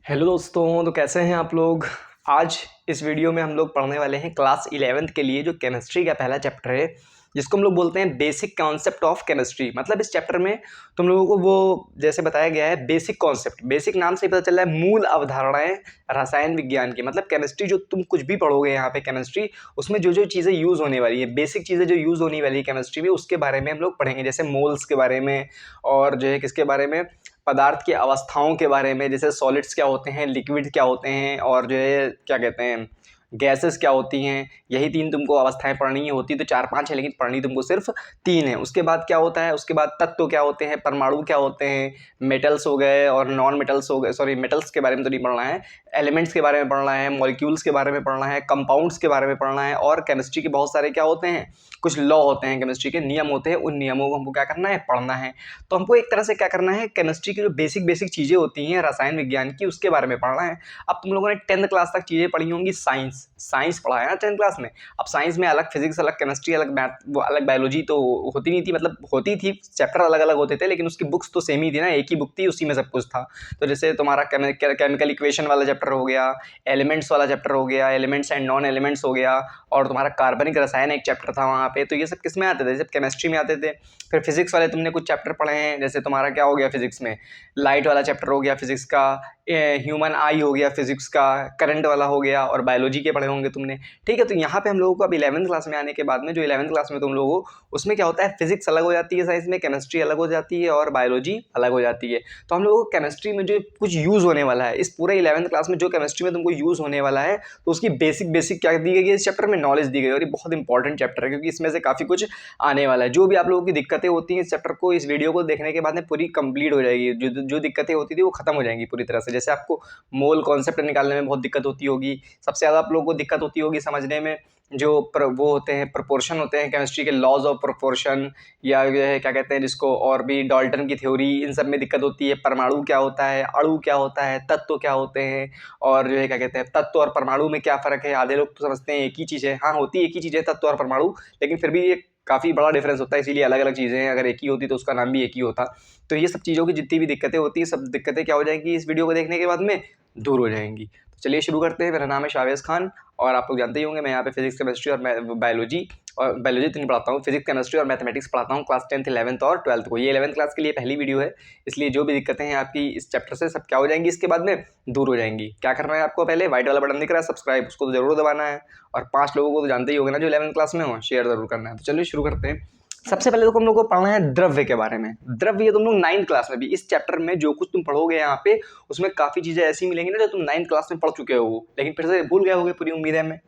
Hello दोस्तों, तो कैसे हैं आप लोग। आज इस वीडियो में हम लोग पढ़ने वाले हैं क्लास 11th के लिए जो केमिस्ट्री का पहला चैप्टर है, जिसको हम लोग बोलते हैं बेसिक कॉन्सेप्ट ऑफ केमिस्ट्री। मतलब इस चैप्टर में तुम लोगों को वो जैसे बताया गया है बेसिक कॉन्सेप्ट, बेसिक नाम से ही पता चल रहा है मूल अवधारणाएं रसायन विज्ञान की। मतलब केमिस्ट्री जो तुम कुछ भी पढ़ोगे यहाँ पे केमिस्ट्री, उसमें जो जो चीज़ें यूज़ होने वाली है, बेसिक चीज़ें जो यूज़ होने वाली है केमिस्ट्री में, उसके बारे में हम लोग पढ़ेंगे। जैसे मोल्स के बारे में, और जो है किसके बारे में, पदार्थ की अवस्थाओं के बारे में, जैसे सॉलिड्स क्या होते हैं, लिक्विड क्या होते हैं, और जो है क्या कहते हैं गैसेस क्या होती हैं। यही तीन तुमको अवस्थाएं पढ़नी होती तो चार पांच है, लेकिन पढ़नी तुमको सिर्फ तीन है। उसके बाद क्या होता है, उसके बाद तत्व क्या होते हैं, परमाणु क्या होते हैं, मेटल्स हो गए और नॉन मेटल्स हो गए। सॉरी, मेटल्स के बारे में तो नहीं पढ़ना है, एलिमेंट्स के बारे में पढ़ना है, मॉलिक्यूल्स के बारे में पढ़ना है, कंपाउंड्स के बारे में पढ़ना है। और केमिस्ट्री के बहुत सारे क्या होते हैं, कुछ लॉ होते हैं, केमिस्ट्री के नियम होते हैं, उन नियमों को हमको क्या करना है, पढ़ना है। तो हमको एक तरह से क्या करना है, केमिस्ट्री की जो बेसिक बेसिक चीज़ें होती हैं रसायन विज्ञान की, उसके बारे में पढ़ना है। अब तुम लोगों ने 10th क्लास तक चीज़ें पढ़ी होंगी, साइंस पढ़ा है ना 10th क्लास में। अब साइंस में अलग फिजिक्स, अलग केमिस्ट्री, अलग मैथ, वो अलग बायोलॉजी तो होती नहीं थी, मतलब होती थी, चैप्टर अलग अलग होते थे, लेकिन उसकी बुक्स तो सेम ही थी ना, एक ही बुक थी, उसी में सब कुछ था। तो जैसे तुम्हारा केमिकल इक्वेशन वाला चैप्टर हो गया, एलिमेंट्स वाला चैप्टर हो गया, एलिमेंट्स एंड नॉन एलिमेंट्स हो गया, और तुम्हारा कार्बनिक रसायन एक चैप्टर था वहाँ पे। तो ये सब किस में आते थे, जब केमिस्ट्री में आते थे। फिर फिजिक्स वाले तुमने कुछ चैप्टर पढ़े हैं, जैसे तुम्हारा क्या हो गया फिजिक्स में, लाइट वाला चैप्टर हो गया फिजिक्स का, ह्यूमन आई हो गया फिजिक्स का, करंट वाला हो गया, और बायोलॉजी के पढ़े होंगे तुमने। ठीक है, तो यहाँ पे हम लोगों को अब 11th क्लास में आने के बाद में, जो 11th क्लास में तुम लोगों को, उसमें क्या होता है, फिजिक्स अलग हो जाती है साइंस में, केमिस्ट्री अलग हो जाती है, और बायोलॉजी अलग हो जाती है। तो हम लोगों को केमिस्ट्री में जो कुछ यूज़ होने वाला है, इस पूरे 11th क्लास में जो केमिस्ट्री में तुमको यूज़ होने वाला है, तो उसकी बेसिक बेसिक क्या दी गई है इस चैप्टर में, नॉलेज दी गई। और ये बहुत इंपॉर्टेंट चैप्टर है, क्योंकि इसमें से काफ़ी कुछ आने वाला है। जो भी आप लोगों की दिक्कतें होती हैं इस चैप्टर को, इस वीडियो को देखने के बाद में पूरी कंप्लीट हो जाएगी। जो दिक्कतें होती थी वो खत्म हो जाएंगी पूरी तरह से। जैसे आपको मोल कॉन्सेप्ट निकालने में बहुत दिक्कत होती होगी, सबसे ज़्यादा आप लोगों को दिक्कत होती होगी समझने में जो वो होते हैं प्रोपोर्शन होते हैं, केमिस्ट्री के लॉज ऑफ प्रोपोर्शन, या जो है क्या कहते हैं जिसको, और भी डाल्टन की थ्योरी, इन सब में दिक्कत होती है। परमाणु क्या होता है, अणु क्या होता है, तत्व क्या होते हैं, और जो है क्या कहते हैं तत्व और परमाणु में क्या फ़र्क है। आधे लोग तो समझते हैं एक ही चीज़ है, हाँ होती एक ही चीज़ है तत्व और परमाणु, लेकिन फिर भी ये काफ़ी बड़ा डिफरेंस होता है, इसीलिए अलग अलग चीज़ें हैं। अगर एक ही होती तो उसका नाम भी एक ही होता। तो ये सब चीज़ों की जितनी भी दिक्कतें होती हैं, सब दिक्कतें क्या हो जाएंगी इस वीडियो को देखने के बाद में, दूर हो जाएंगी। तो चलिए शुरू करते हैं। मेरा नाम है शावेज़ खान, और आप लोग जानते ही होंगे मैं यहाँ पे फिजिक्स केमिस्ट्री और बायोलॉजी, और बायोलॉजी तो नहीं पढ़ाता हूँ, फिजिक्स केमिस्ट्री और मैथमेटिक्स पढ़ाता हूँ क्लास 10th 11th और 12th को। ये 11th क्लास के लिए पहली वीडियो है, इसलिए जो भी दिक्कतें हैं आपकी इस चैप्टर से, सब क्या हो जाएंगी इसके बाद में, दूर हो जाएंगी। क्या करना है आपको, पहले व्हाइट वाला बटन दिख रहा है सब्सक्राइब, उसको तो जरूर दबाना है, और 5 लोगों को तो जानते ही होंगे ना जो 11th क्लास में हो, शेयर जरूर करना है। तो चलिए शुरू करते हैं। सबसे पहले तो हम लोग को पढ़ना है द्रव्य के बारे में। द्रव्य तुम लोग 9th क्लास में भी, इस चैप्टर में जो कुछ तुम पढ़ोगे यहाँ पे, उसमें काफ़ी चीज़ें ऐसी मिलेंगी ना जो तुम 9th क्लास में पढ़ चुके हो, लेकिन फिर से भूल गए होगे, पूरी उम्मीद है हमें।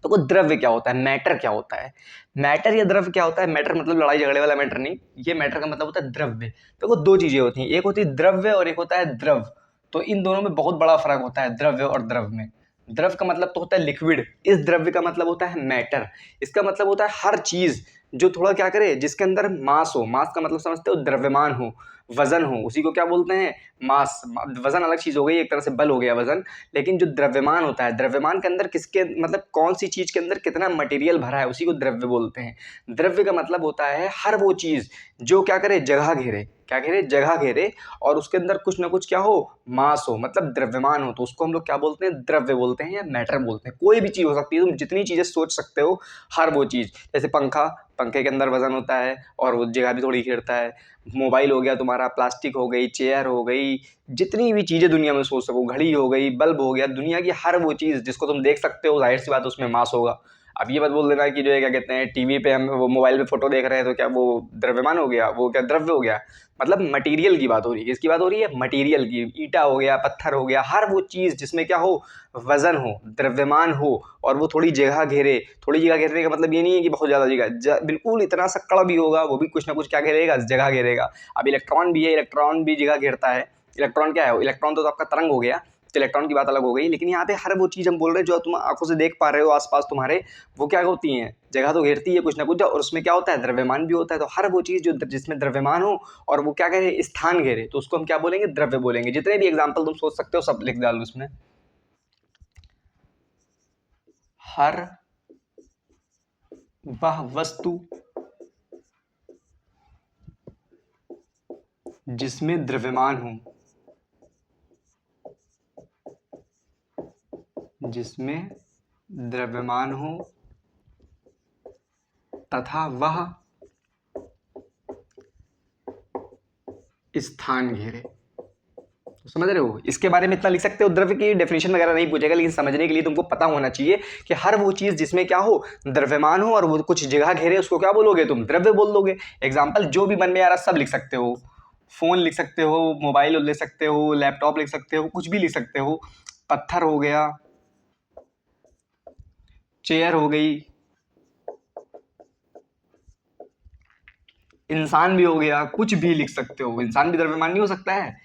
तो वो द्रव्य क्या होता है, मैटर क्या होता है, मैटर या द्रव्य क्या होता है। मैटर मतलब लड़ाई झगड़े वाला मैटर नहीं, ये मैटर का मतलब होता है द्रव्य। तो वो दो चीज़ें होती हैं, एक होती है द्रव्य और एक होता है द्रव। तो इन दोनों में बहुत बड़ा फर्क होता है, द्रव्य और द्रव में। द्रव का मतलब तो होता है लिक्विड, इस द्रव्य का मतलब होता है मैटर। इसका मतलब होता है हर चीज़ जो थोड़ा क्या करे, जिसके अंदर मास हो। मास का मतलब समझते हो, द्रव्यमान हो, वजन हो, उसी को क्या बोलते हैं, मास। वजन अलग चीज़ हो गई, एक तरह से बल हो गया वजन। लेकिन जो द्रव्यमान होता है, द्रव्यमान के अंदर किसके मतलब कौन सी चीज़ के अंदर कितना मटेरियल भरा है, उसी को द्रव्य बोलते हैं। द्रव्य का मतलब होता है हर वो चीज़ जो क्या करे, जगह घेरे, क्या घेरे, जगह घेरे, और उसके अंदर कुछ ना कुछ क्या हो, मास हो, मतलब द्रव्यमान हो, तो उसको हम लोग क्या बोलते हैं, द्रव्य बोलते हैं या मैटर बोलते हैं। कोई भी चीज़ हो सकती है, तुम जितनी चीज़ें सोच सकते हो, हर वो चीज़। जैसे पंखा, पंखे के अंदर वजन होता है और वो जगह भी थोड़ी घेरता है। मोबाइल हो गया तुम्हारा, प्लास्टिक हो गई, चेयर हो गई, जितनी भी चीज़ें दुनिया में सोच सको, घड़ी हो गई, बल्ब हो गया, दुनिया की हर वो चीज़ जिसको तुम देख सकते हो, जाहिर सी बात उसमें मास होगा। अब ये मत बोल देना कि जो है क्या कहते हैं, टीवी पे हम वो मोबाइल पे फोटो देख रहे हैं तो क्या वो द्रव्यमान हो गया, वो क्या द्रव्य हो गया। मतलब मटेरियल की बात हो रही है, किसकी बात हो रही है, मटेरियल की। ईटा हो गया, पत्थर हो गया, हर वो चीज़ जिसमें क्या हो, वजन हो, द्रव्यमान हो, और वो थोड़ी जगह घेरे। थोड़ी जगह घेरने का मतलब ये नहीं है कि बहुत ज़्यादा जगह, बिल्कुल इतना सा कण भी होगा, वो भी कुछ ना कुछ क्या घेरेगा, जगह घेरेगा। अब इलेक्ट्रॉन भी है, इलेक्ट्रॉन भी जगह घेरता है। इलेक्ट्रॉन क्या है, इलेक्ट्रॉन तो आपका तरंग हो गया, तो इलेक्ट्रॉन की बात अलग हो गई। लेकिन यहाँ पे हर वो चीज़ हम बोल रहे हैं जो तुम आंखों से देख पा रहे हो आसपास तुम्हारे, वो क्या होती हैं, जगह तो घेरती है कुछ ना कुछ, और उसमें क्या होता है, द्रव्यमान भी होता है। तो हर वो चीज़ जो जिसमें द्रव्यमान हो और वो क्या कहे, स्थान घेरे, तो उसको हम क्या बोलेंगे, द्रव्य बोलेंगे। जितने भी एग्जाम्पल तुम सोच सकते हो सब लिख डालो उसमें। हर वह वस्तु जिसमें द्रव्यमान हो जिसमें द्रव्यमान हो तथा वह स्थान घेरे। समझ रहे हो? इसके बारे में इतना लिख सकते हो। द्रव्य की डेफिनेशन वगैरह नहीं पूछेगा, लेकिन समझने के लिए तुमको पता होना चाहिए कि हर वो चीज जिसमें क्या हो, द्रव्यमान हो और वो कुछ जगह घेरे, उसको क्या बोलोगे तुम? द्रव्य बोल दोगे। एग्जाम्पल जो भी मन में आ रहा सब लिख सकते हो। फोन लिख सकते हो, मोबाइल लिख सकते हो, लैपटॉप लिख सकते हो, कुछ भी लिख सकते हो। पत्थर हो गया, चेयर हो गई, इंसान भी हो गया, कुछ भी लिख सकते हो। इंसान भी द्रव्यमान नहीं हो सकता है?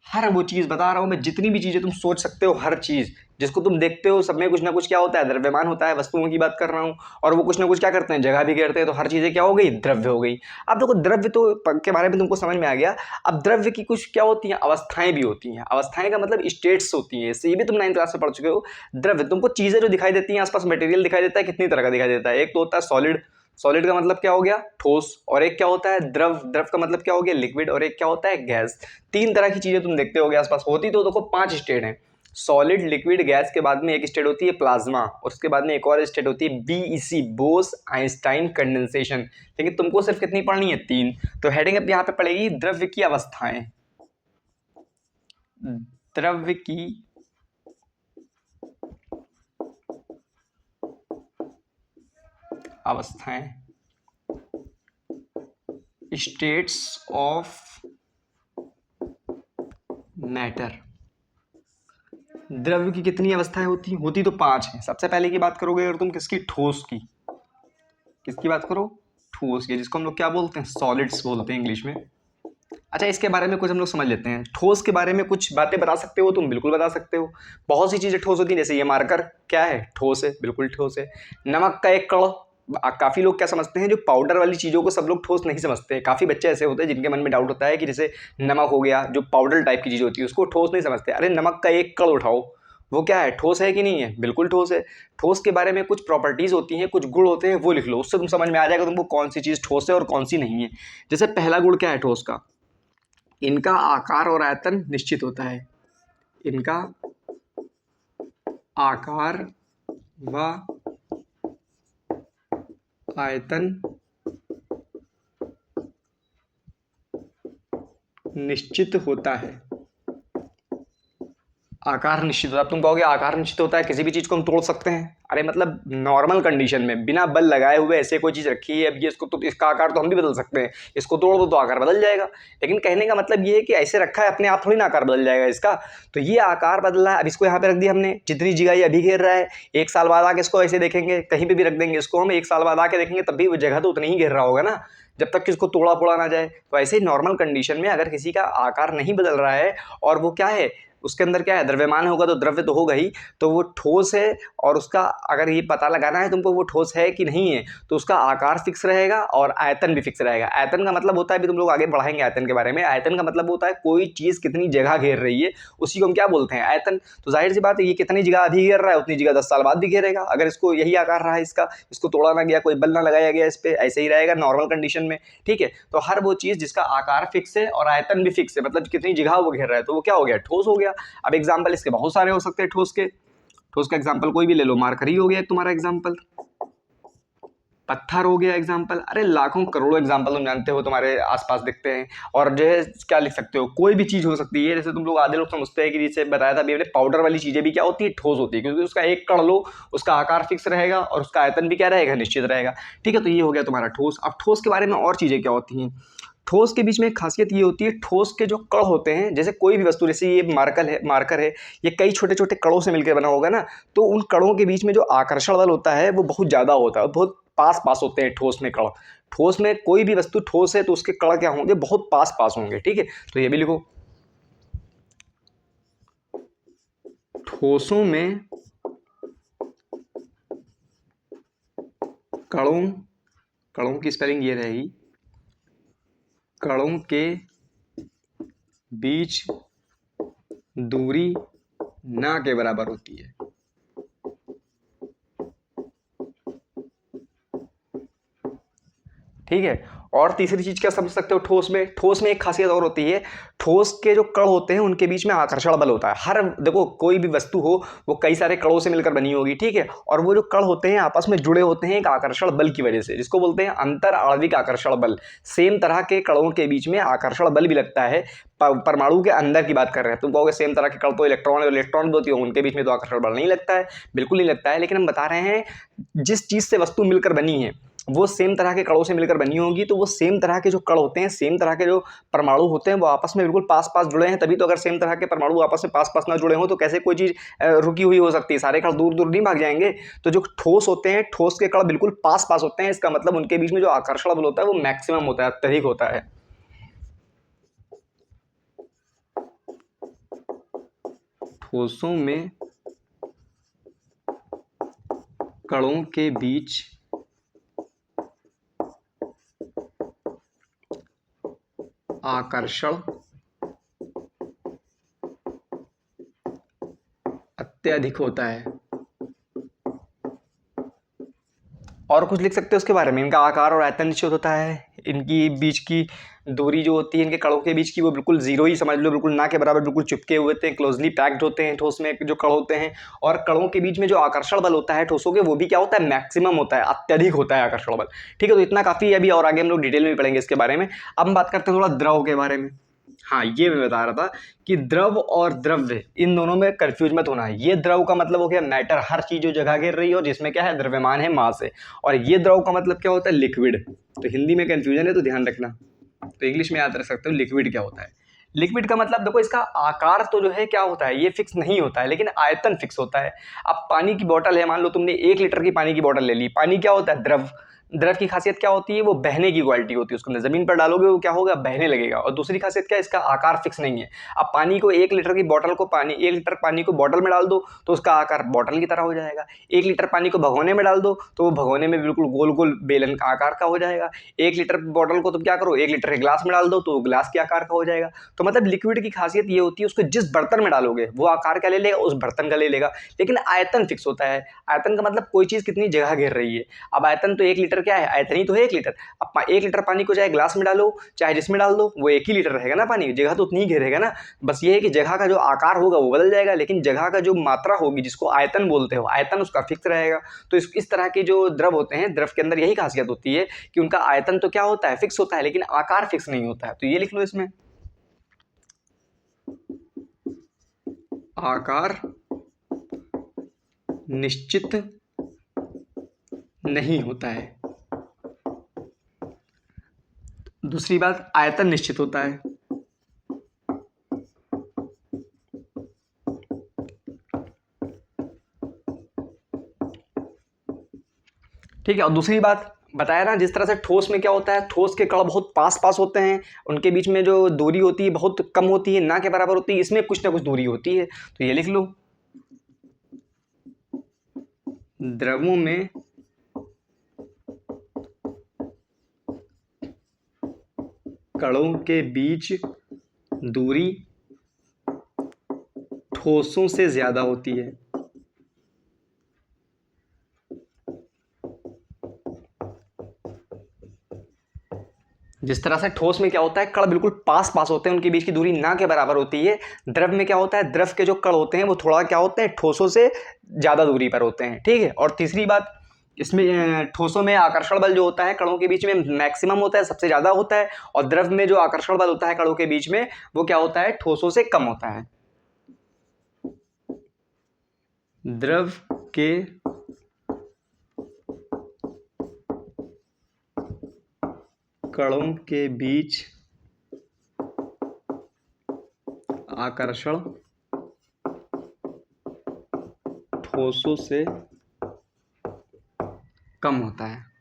हर वो चीज बता रहा हूं मैं, जितनी भी चीजें तुम सोच सकते हो, हर चीज जिसको तुम देखते हो सब में कुछ ना कुछ क्या होता है, द्रव्यमान होता है। वस्तुओं की बात कर रहा हूं, और वो कुछ ना कुछ क्या करते हैं, जगह भी घेरते हैं। तो हर चीजें क्या हो गई, द्रव्य हो गई। अब देखो, द्रव्य तो के बारे में तुमको समझ में आ गया। अब द्रव्य की कुछ क्या होती हैं, अवस्थाएं भी होती हैं। अवस्थाएं का मतलब स्टेट्स होती हैं। इससे ये भी तुम 9th क्लास में पढ़ चुके हो। द्रव्य तुमको चीजें जो दिखाई देती हैं, आसपास मटेरियल दिखाई देता है, कितनी तरह का दिखाई देता है। एक तो होता है सॉलिड, सॉलिड का मतलब क्या हो गया, ठोस। और एक क्या होता है, द्रव, द्रव का मतलब क्या हो गया, लिक्विड। और एक क्या होता है, गैस। 3 तरह की चीजें तुम देखते होगे आसपास। होती तो देखो 5 स्टेट हैं, सॉलिड, लिक्विड, गैस। के बाद में एक स्टेट होती है प्लाज्मा, और उसके बाद में एक और स्टेट होती है बीईसी, बोस आइंस्टाइन कंडेंसेशन। लेकिन तुमको सिर्फ कितनी पढ़नी है, 3। तो हेडिंग अब यहाँ पे पड़ेगी द्रव्य की अवस्थाएं। द्रव्य की अवस्थाएं, स्टेट्स ऑफ मैटर। द्रव्य की कितनी अवस्थाएं होती तो 5 हैं। सबसे पहले की बात करोगे अगर तुम, किसकी, ठोस की। किसकी बात करो, ठोस की, जिसको हम लोग क्या बोलते हैं, सॉलिड्स बोलते हैं इंग्लिश में। अच्छा, इसके बारे में कुछ हम लोग समझ लेते हैं। ठोस के बारे में कुछ बातें बता सकते हो तुम? बिल्कुल बता सकते हो। बहुत सी चीजें ठोस होती हैं, जैसे ये मार्कर क्या है, ठोस है, बिल्कुल ठोस है। नमक का एक कण, काफी लोग क्या समझते हैं, जो पाउडर वाली चीजों को सब लोग ठोस नहीं समझते हैं। काफी बच्चे ऐसे होते हैं जिनके मन में डाउट होता है कि जैसे नमक हो गया, जो पाउडर टाइप की चीज होती है, उसको ठोस नहीं समझते। अरे नमक का एक कण उठाओ, वो क्या है, ठोस है कि नहीं है? बिल्कुल ठोस है। ठोस के बारे में कुछ प्रॉपर्टीज होती हैं, कुछ गुण होते हैं, वो लिख लो। उससे तुम समझ में आ जाएगा तुमको कौन सी चीज ठोस है और कौन सी नहीं है। जैसे पहला गुण क्या है ठोस का, इनका आकार और आयतन निश्चित होता है। इनका आकार व आयतन निश्चित होता है। आकार निश्चित होता है। अब तुम कहोगे आकार निश्चित होता है, किसी भी चीज को हम तोड़ सकते हैं? अरे मतलब नॉर्मल कंडीशन में बिना बल लगाए हुए ऐसे कोई चीज रखी है, अब ये इसको तो, इसका आकार तो हम भी बदल सकते हैं। इसको तोड़ दो तो आकार बदल जाएगा। लेकिन कहने का मतलब ये है कि ऐसे रखा है, अपने आप थोड़ी ना आकार बदल जाएगा इसका। तो ये आकार बदला है। अब इसको यहाँ पे रख दिया हमने, जितनी जगह ये अभी घेर रहा है, 1 साल बाद आके इसको ऐसे देखेंगे, कहीं पे भी रख देंगे इसको हम, 1 साल बाद आके देखेंगे तब भी वो जगह तो उतनी ही घेर रहा होगा ना, जब तक कि इसको तोड़ा फोड़ा ना जाए। तो ऐसे ही नॉर्मल कंडीशन में अगर किसी का आकार नहीं बदल रहा है और वो क्या है, उसके अंदर क्या है, द्रव्यमान होगा, तो द्रव्य तो होगा ही, तो वो ठोस है। और उसका अगर ये पता लगाना है तुमको वो ठोस है कि नहीं है, तो उसका आकार फिक्स रहेगा और आयतन भी फिक्स रहेगा। आयतन का मतलब होता है, भी तुम लोग आगे बढ़ाएंगे आयतन के बारे में, आयतन का मतलब होता है कोई चीज़ कितनी जगह घेर रही है, उसी को हम क्या बोलते हैं, आयतन। तो जाहिर सी बात है, ये कितनी जगह अभी घेर रहा है उतनी जगह 10 साल बाद भी घेरेगा। अगर इसको यही आकार रहा है इसका, इसको तोड़ा ना गया, कोई बल ना लगाया गया इस पर, ऐसे ही रहेगा नॉर्मल कंडीशन में। ठीक है, तो हर वो चीज़ जिसका आकार फिक्स है और आयतन भी फिक्स है, मतलब कितनी जगह वो घेर रहा है, तो वो क्या हो गया, ठोस हो गया। अब एग्जाम्पल इसके बहुत सारे हो सकते हैं ठोस के। ठोस का एग्जाम्पल कोई भी ले लो, मार्कर ही हो गया तुम्हारा एग्जाम्पल, पत्थर हो गया एग्जाम्पल। अरे लाखों करोड़ों एग्जाम्पल तुम जानते हो तुम्हारे आसपास दिखते हैं। और जो है क्या लिख सकते हो, कोई भी चीज़ हो सकती है। जैसे तुम लोग आधे लोग समझते हैं कि जैसे बताया था अभी हमने, पाउडर वाली चीज़ें भी क्या होती है, ठोस होती है, क्योंकि उसका एक कण लो, उसका आकार फिक्स रहेगा और उसका आयतन भी क्या रहेगा, निश्चित रहेगा। ठीक है, तो ये हो गया तुम्हारा ठोस। अब ठोस के बारे में और चीज़ें क्या होती हैं, ठोस के बीच में एक खासियत ये होती है, ठोस के जो कण होते हैं, जैसे कोई भी वस्तु, जैसे ये मार्कर है, ये कई छोटे छोटे कणों से मिलकर बना होगा ना, तो उन कणों के बीच में जो आकर्षण बल होता है वो बहुत ज़्यादा होता है, बहुत पास पास होते हैं ठोस में कण। ठोस में कोई भी वस्तु ठोस है तो उसके कण क्या होंगे, बहुत पास पास होंगे। ठीक है, तो ये भी लिखो, ठोसों में कणों, कणों की स्पेलिंग ये रहेगी, कणों के बीच दूरी ना के बराबर होती है। ठीक है, और तीसरी चीज़ क्या समझ सकते हो ठोस में एक खासियत और होती है, ठोस के जो कण होते हैं उनके बीच में आकर्षण बल होता है। हर देखो कोई भी वस्तु हो वो कई सारे कणों से मिलकर बनी होगी, ठीक है, और वो जो कण होते हैं आपस में जुड़े होते हैं एक आकर्षण बल की वजह से, जिसको बोलते हैं अंतर आणविक आकर्षण बल। सेम तरह के कणों के बीच में आकर्षण बल भी लगता है। परमाणु के अंदर की बात कर रहे हैं, तुम कहोगे सेम तरह के कण तो इलेक्ट्रॉन होती हो, उनके बीच में तो आकर्षण बल नहीं लगता है, बिल्कुल नहीं लगता है। लेकिन हम बता रहे हैं जिस चीज से वस्तु मिलकर बनी है वो सेम तरह के कणों से मिलकर बनी होगी, तो वो सेम तरह के जो कण होते हैं, सेम तरह के जो परमाणु होते हैं वो आपस में बिल्कुल पास पास जुड़े हैं, तभी तो। अगर सेम तरह के परमाणु आपस में पास पास ना जुड़े हो तो कैसे कोई चीज रुकी हुई हो सकती है, सारे कण दूर दूर नहीं भाग जाएंगे। तो जो ठोस होते हैं, ठोस के कण बिल्कुल पास पास होते हैं, इसका मतलब उनके बीच में जो आकर्षण बल होता है वो मैक्सिमम होता है, अत्यधिक होता है। ठोसों में कणों के बीच आकर्षण अत्यधिक होता है। और कुछ लिख सकते हो उसके बारे में? इनका आकार और आयतन निश्चित होता है, इनकी बीच की दूरी जो होती है इनके कणों के बीच की वो बिल्कुल जीरो ही समझ लो, बिल्कुल ना के बराबर, बिल्कुल चिपके हुए होते हैं, क्लोजली पैक्ड होते हैं ठोस में जो कण होते हैं। और कणों के बीच में जो आकर्षण बल होता है ठोसों के, वो भी क्या होता है, मैक्सिमम होता है, अत्यधिक होता है आकर्षण बल। ठीक है, तो इतना काफी है, अभी और आगे हम लोग डिटेल में पढ़ेंगे इसके बारे में। अब हम बात करते हैं थोड़ा द्रव के बारे में। हाँ, ये मैं बता रहा था कि द्रव और द्रव्य इन दोनों में कंफ्यूज मत होना है। ये द्रव का मतलब हो गया मैटर, हर चीज जो जगह घेर रही हो जिसमें क्या है, द्रव्यमान है, मास है। और ये द्रव का मतलब क्या होता है, लिक्विड। तो हिंदी में कंफ्यूजन है तो ध्यान रखना, तो इंग्लिश में याद रख सकते हो लिक्विड क्या होता है। लिक्विड का मतलब देखो, इसका आकार तो जो है क्या होता है, ये फिक्स नहीं होता है, लेकिन आयतन फिक्स होता है। अब पानी की बोतल है, मान लो तुमने 1 लीटर की पानी की बोतल ले ली, पानी क्या होता है, द्रव। द्रव की खासियत क्या होती है, वो बहने की क्वालिटी होती है, उसको जमीन पर डालोगे वो क्या होगा, बहने लगेगा। और दूसरी खासियत क्या है, इसका आकार फिक्स नहीं है। अब पानी को 1 लीटर की बोतल को 1 लीटर पानी को बोतल में डाल दो तो उसका आकार बोतल की तरह हो जाएगा। 1 लीटर पानी को भगोने में डाल दो तो वो भगोने में बिल्कुल गोल गोल बेलन का आकार का हो जाएगा। 1 लीटर बोतल को तुम क्या करो, 1 लीटर के ग्लास में डाल दो तो ग्लास के आकार का हो जाएगा। तो मतलब लिक्विड की खासियत ये होती है, उसको जिस बर्तन में डालोगे वो आकार का ले लेगा, उस बर्तन का ले लेगा, लेकिन आयतन फिक्स होता है। आयतन का मतलब कोई चीज कितनी जगह घेर रही है। अब आयतन तो 1 लीटर क्या है, आयतन ही तो है 1 लीटर। अब 1 लीटर पानी को चाहे ग्लास में डालो चाहे जिसमें डाल दो वो 1 ही लीटर रहेगा ना, पानी जगह तो उतनी ही घेरेगा ना। बस ये है कि जगह का जो आकार होगा वो बदल जाएगा, लेकिन जगह का जो मात्रा होगी जिसको आयतन बोलते हो, आयतन उसका फिक्स रहेगा। तो इस तरह के जो द्रव होते हैं, द्रव के अंदर यही खासियत होती है कि उनका आयतन तो क्या होता है, फिक्स होता है, लेकिन आकार फिक्स नहीं होता है। तो ये लिख लो इसमें, आकार निश्चित नहीं होता है। दूसरी बात, आयतन निश्चित होता है। ठीक है, और दूसरी बात बताया ना, जिस तरह से ठोस में क्या होता है, ठोस के कण बहुत पास पास होते हैं, उनके बीच में जो दूरी होती है बहुत कम होती है, ना के बराबर होती है, इसमें कुछ ना कुछ दूरी होती है। तो ये लिख लो, द्रवों में कणों के बीच दूरी ठोसों से ज्यादा होती है। जिस तरह से ठोस में क्या होता है, कण बिल्कुल पास पास होते हैं, उनके बीच की दूरी ना के बराबर होती है। द्रव में क्या होता है, द्रव के जो कण होते हैं वो थोड़ा क्या होते हैं, ठोसों से ज्यादा दूरी पर होते हैं। ठीक है, और तीसरी बात, इसमें ठोसों में आकर्षण बल जो होता है कणों के बीच में मैक्सिमम होता है, सबसे ज्यादा होता है। और द्रव में जो आकर्षण बल होता है कणों के बीच में वो क्या होता है, ठोसों से कम होता है। द्रव के कणों के बीच आकर्षण ठोसों से कम होता है।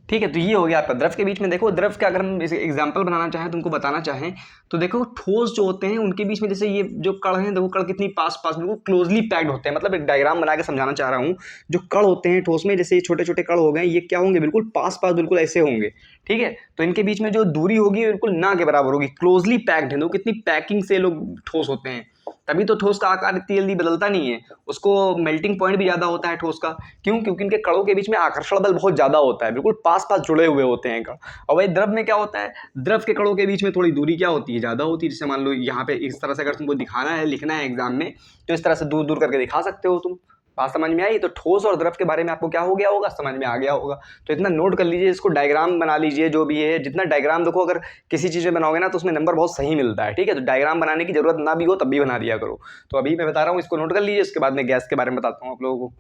ठीक है, तो ये हो गया आपका द्रव के बीच में। देखो द्रव का अगर हम इसे एग्जांपल बनाना चाहें, तुमको बताना चाहें तो देखो, ठोस जो होते हैं उनके बीच में जैसे ये जो कण हैं, देखो कण कितनी पास पास बिल्कुल क्लोजली पैक्ड होते हैं। मतलब एक डायग्राम बना के समझाना चाह रहा हूँ। जो कण होते हैं ठोस में, जैसे ये छोटे छोटे कण हो गए, ये क्या होंगे, बिल्कुल पास पास, बिल्कुल ऐसे होंगे। ठीक है, तो इनके बीच में जो दूरी होगी बिल्कुल ना के बराबर होगी, क्लोजली पैक्ड है। देखो कितनी पैकिंग से लोग ठोस होते हैं। तभी तो ठोस का आकार इतनी जल्दी बदलता नहीं है, उसको मेल्टिंग पॉइंट भी ज़्यादा होता है ठोस का। क्यों? क्योंकि इनके कणों के बीच में आकर्षण बल बहुत ज़्यादा होता है, बिल्कुल पास पास जुड़े हुए होते हैं कण। और वही द्रव में क्या होता है, द्रव के कणों के बीच में थोड़ी दूरी क्या होती है, ज़्यादा होती है। जैसे मान लो यहाँ पे इस तरह से अगर तुमको दिखाना है, लिखना है एग्जाम में, तो इस तरह से दूर दूर करके दिखा सकते हो तुम। बात समझ में आई? तो ठोस और द्रव के बारे में आपको क्या हो गया होगा, समझ में आ गया होगा। तो इतना नोट कर लीजिए, इसको डायग्राम बना लीजिए, जो भी है जितना डायग्राम देखो, अगर किसी चीज़ में बनाओगे ना तो उसमें नंबर बहुत सही मिलता है, ठीक है। तो डायग्राम बनाने की जरूरत ना भी हो तब भी बना दिया करो। तो अभी मैं बता रहा हूँ, इसको नोट कर लीजिए, उसके बाद में गैस के बारे में बताता हूँ आप लोगों को।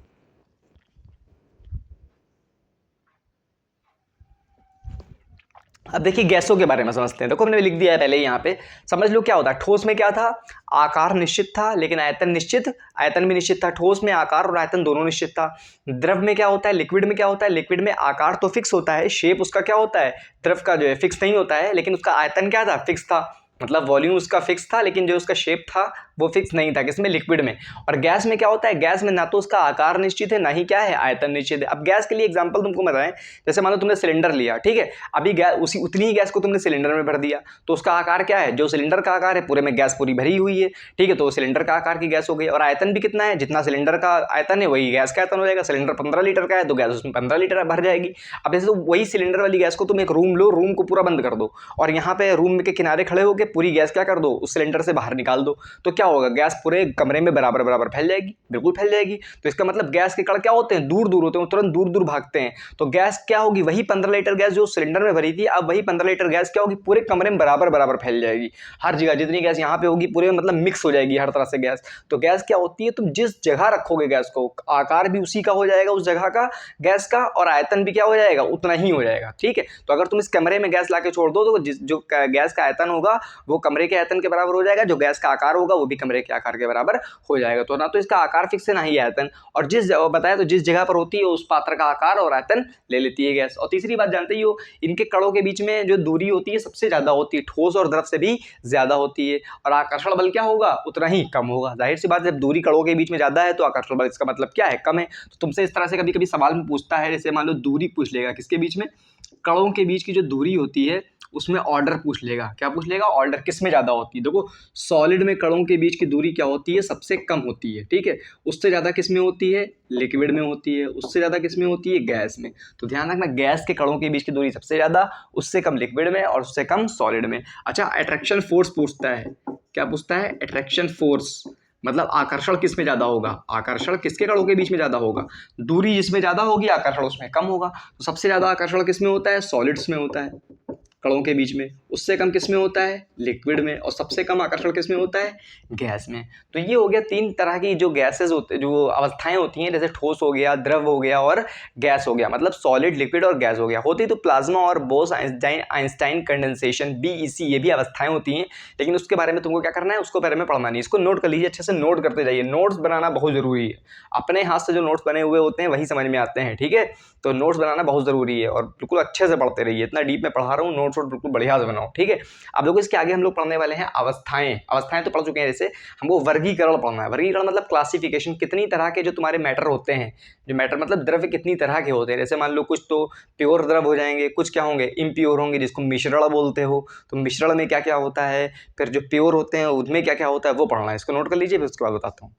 अब देखिए गैसों के बारे में समझते हैं। देखो हमने लिख दिया है पहले ही यहाँ पे, समझ लो क्या होता है। ठोस में क्या था, आकार निश्चित था लेकिन आयतन निश्चित, आयतन भी निश्चित था। ठोस में आकार और आयतन दोनों निश्चित था। द्रव में क्या होता है, लिक्विड में क्या होता है, लिक्विड में आकार तो फिक्स होता है, शेप उसका क्या होता है, द्रव का जो है फिक्स नहीं होता है, लेकिन उसका आयतन क्या था, फिक्स था। मतलब वॉल्यूम उसका फिक्स था, लेकिन जो उसका शेप था वो फिक्स नहीं था, किसमें, लिक्विड में। और गैस में क्या होता है, गैस में ना तो उसका आकार निश्चित है, ना ही क्या है, आयतन निश्चित है। अब गैस के लिए एग्जांपल तुमको बताएं, जैसे मान लो तुमने सिलेंडर लिया, ठीक है। अभी गैस उसी उतनी ही गैस को तुमने सिलेंडर में भर दिया, तो उसका आकार क्या है, जो सिलेंडर का आकार है, पूरे में गैस पूरी भरी हुई है, ठीक है। तो सिलेंडर का आकार की गैस हो गई। और आयतन भी कितना है, जितना सिलेंडर का आयतन है वही गैस का आयतन हो जाएगा। सिलेंडर 15 लीटर का है तो गैस उसमें 15 लीटर भर जाएगी। अब जैसे तो वही सिलेंडर वाली गैस को तुम एक रूम लो, रूम को पूरा बंद कर दो, और यहाँ पे रूम के किनारे खड़े होकर पूरी गैस क्या कर दो, उस सिलेंडर से बाहर निकाल दो, तो क्या होगा, गैस पूरे कमरे में बराबर बराबर फैल जाएगी, बिल्कुल फैल जाएगी। तो इसका मतलब गैस के कण क्या होते हैं, दूर दूर होते हैं, तुरंत दूर दूर भागते हैं। तो गैस क्या होगी, वही 15 लीटर गैस जो सिलेंडर में भरी थी, अब वही 15 लीटर गैस क्या होगी, पूरे कमरे में बराबर बराबर फैल जाएगी। हर जगह जितनी गैस यहाँ पे होगी पूरे मतलब मिक्स हो जाएगी हर तरह से गैस। तो गैस क्या होती है, तुम जिस जगह रखोगे गैस को, आकार भी उसी का हो जाएगा उस जगह का गैस का, और आयतन भी क्या हो जाएगा, उतना ही हो जाएगा, ठीक है। तो अगर तुम इस कमरे में गैस लाके छोड़ दो तो जो गैस का आयतन होगा वो कमरे के आयतन के बराबर हो जाएगा, जो गैस का आकार होगा वो भी कमरे के आकार के बराबर हो जाएगा। तो ना तो इसका आकार फिक्स है ना ही आयतन, और बताया तो जिस जगह पर होती है उस पात्र का आकार और आयतन ले लेती है गैस। और तीसरी बात जानते ही हो, इनके कणों के बीच में जो दूरी होती है सबसे ज्यादा होती है, ठोस और द्रव से भी ज्यादा होती है। और आकर्षण बल क्या होगा, उतना ही कम होगा। जाहिर सी बात, जब दूरी कणों के बीच में ज्यादा है तो आकर्षण बल इसका मतलब क्या है, कम है। तो तुमसे इस तरह से कभी कभी सवाल में पूछता है, जैसे मान लो दूरी पूछ लेगा, किसके बीच में, कणों के बीच की जो दूरी होती है उसमें ऑर्डर पूछ लेगा। क्या पूछ लेगा, ऑर्डर किस में ज्यादा होती है। देखो सॉलिड में कणों के बीच की दूरी क्या होती है, सबसे कम होती है, ठीक है। उससे ज्यादा किस में होती है, लिक्विड में होती है। उससे ज्यादा किस में होती है, गैस में। तो ध्यान रखना, गैस के कणों के बीच की दूरी सबसे ज्यादा, उससे कम लिक्विड में, और उससे कम सॉलिड में। अच्छा, अट्रैक्शन फोर्स पूछता है। क्या पूछता है, अट्रैक्शन फोर्स, मतलब आकर्षण किस में ज्यादा होगा, आकर्षण किसके कणों के बीच में ज्यादा होगा, दूरी जिसमें ज्यादा होगी आकर्षण उसमें कम होगा। तो सबसे ज्यादा आकर्षण किस में होता है, सॉलिड्स में होता है, कणों के बीच में। उससे कम किस में होता है, लिक्विड में। और सबसे कम आकर्षण किस में होता है, गैस में। तो ये हो गया तीन तरह की जो गैसेज होते, जो अवस्थाएं होती हैं, जैसे ठोस हो गया, द्रव हो गया और गैस हो गया, मतलब सॉलिड, लिक्विड और गैस हो गया। होती तो प्लाज्मा और बोस आइंस्टाइन कंडेंसेशन, BEC, ये भी अवस्थाएं होती हैं, लेकिन उसके बारे में तुमको क्या करना है, उसको बारे में पढ़ना नहीं। इसको नोट कर लीजिए, अच्छे से नोट करते जाइए। नोट्स बनाना बहुत जरूरी है, अपने हाथ से जो नोट्स बने हुए होते हैं वही समझ में आते हैं, ठीक है। तो नोट्स बनाना बहुत जरूरी है, और बिल्कुल अच्छे से पढ़ते रहिए। इतना डीप में पढ़ा रहा हूँ, नोट्स बिल्कुल बढ़िया से बनाओ, ठीक है। अब देखो इसके आगे हम लोग पढ़ने वाले हैं अवस्थाएं। अवस्थाएं तो पढ़ चुके हैं, जैसे हमको वर्गीकरण पढ़ना है। वर्गीकरण मतलब क्लासिफिकेशन, कितनी तरह के जो तुम्हारे मैटर होते हैं, जो मैटर मतलब द्रव्य कितनी तरह के होते हैं। जैसे मान लो कुछ तो प्योर द्रव हो जाएंगे, कुछ क्या होंगे, इम्प्योर होंगे, जिसको मिश्रण बोलते हो। तो मिश्रण में क्या क्या होता है, फिर जो प्योर होते हैं उनमें क्या क्या होता है, वो पढ़ना है। इसको नोट कर लीजिए, फिर उसके बाद बताता हूँ।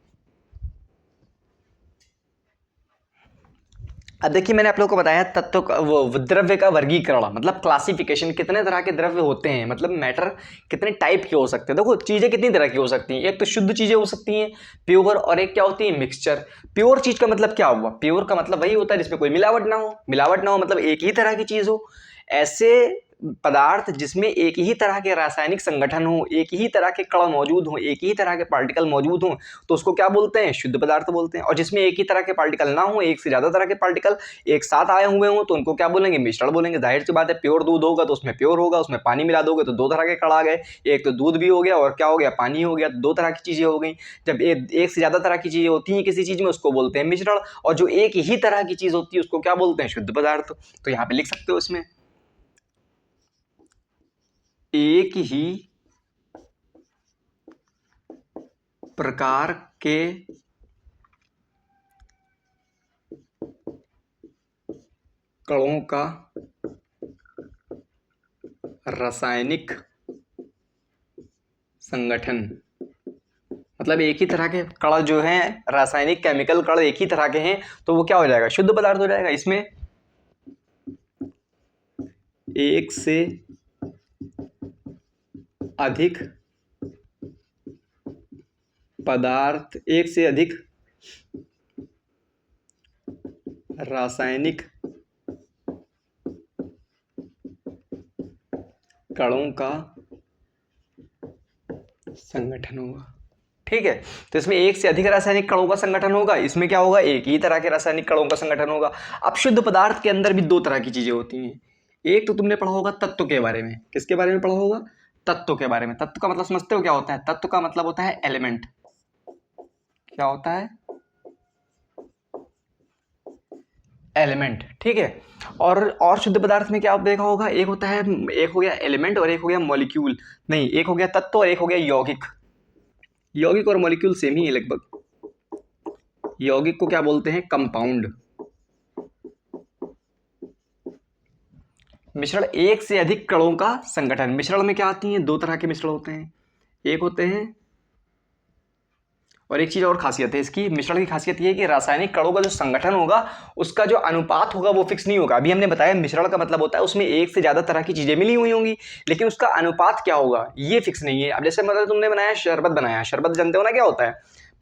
अब देखिए मैंने आप लोगों को बताया तत्व का, वो द्रव्य का वर्गीकरण मतलब क्लासिफिकेशन, कितने तरह के द्रव्य होते हैं, मतलब मैटर कितने टाइप के हो सकते हैं। देखो चीजें कितनी तरह की हो सकती हैं, एक तो शुद्ध चीजें हो सकती हैं, प्योर, और एक क्या होती है, मिक्सचर। प्योर चीज का मतलब क्या हुआ, प्योर का मतलब वही होता है जिसमें कोई मिलावट ना हो। मिलावट ना हो मतलब एक ही तरह की चीज हो। ऐसे पदार्थ जिसमें एक ही तरह के रासायनिक संगठन हो, एक ही तरह के कण मौजूद हो, एक ही तरह के पार्टिकल मौजूद हो, तो उसको क्या बोलते हैं, शुद्ध पदार्थ बोलते हैं। और जिसमें एक ही तरह के पार्टिकल ना हो, एक से ज्यादा तरह के पार्टिकल एक साथ आए हुए हों, तो उनको क्या बोलेंगे, मिश्रण बोलेंगे। जाहिर सी बात है, प्योर दूध होगा तो उसमें प्योर होगा, उसमें पानी मिला दोगे तो दो तरह के कण आ गए, एक तो दूध भी हो गया और क्या हो गया, पानी हो गया, तो दो तरह की चीजें हो गई। जब एक से ज्यादा तरह की चीजें होती हैं किसी चीज में, उसको बोलते हैं मिश्रण। और जो एक ही तरह की चीज होती है उसको क्या बोलते हैं, शुद्ध पदार्थ। तो यहाँ पे लिख सकते हो इसमें, एक ही प्रकार के कणों का रासायनिक संगठन मतलब एक ही तरह के कण जो हैं, रासायनिक केमिकल कण एक ही तरह के हैं, तो वो क्या हो जाएगा, शुद्ध पदार्थ हो जाएगा। इसमें एक से अधिक पदार्थ, एक से अधिक रासायनिक कणों का संगठन होगा। ठीक है, तो इसमें एक से अधिक रासायनिक कणों का संगठन होगा, इसमें क्या होगा, एक ही तरह के रासायनिक कणों का संगठन होगा। अब शुद्ध पदार्थ के अंदर भी दो तरह की चीजें होती हैं। एक तो तुमने पढ़ा होगा तत्व के बारे में। किसके बारे में पढ़ा होगा, तत्व के बारे में। तत्व का मतलब समझते हो क्या होता है, तत्व का मतलब होता है एलिमेंट। क्या होता है, एलिमेंट। ठीक है, और शुद्ध पदार्थ में क्या आप देखा होगा, एक होता है, एक हो गया एलिमेंट और एक हो गया मॉलिक्यूल, नहीं एक हो गया तत्व और एक हो गया यौगिक। यौगिक और मॉलिक्यूल सेम ही है लगभग। यौगिक को क्या बोलते हैं, कंपाउंड। मिश्रण एक से अधिक कणों का संगठन। मिश्रण में क्या आती हैं, दो तरह के मिश्रण होते हैं, एक होते हैं, और एक चीज और खासियत है इसकी, मिश्रण की खासियत ये है कि रासायनिक कणों का जो संगठन होगा उसका जो अनुपात होगा वो फिक्स नहीं होगा। अभी हमने बताया मिश्रण का मतलब होता है उसमें एक से ज्यादा तरह की चीजें मिली हुई होंगी, लेकिन उसका अनुपात क्या होगा ये फिक्स नहीं है। अब जैसे मतलब तुमने बनाया शरबत, बनाया शरबत, जानते हो ना क्या होता है,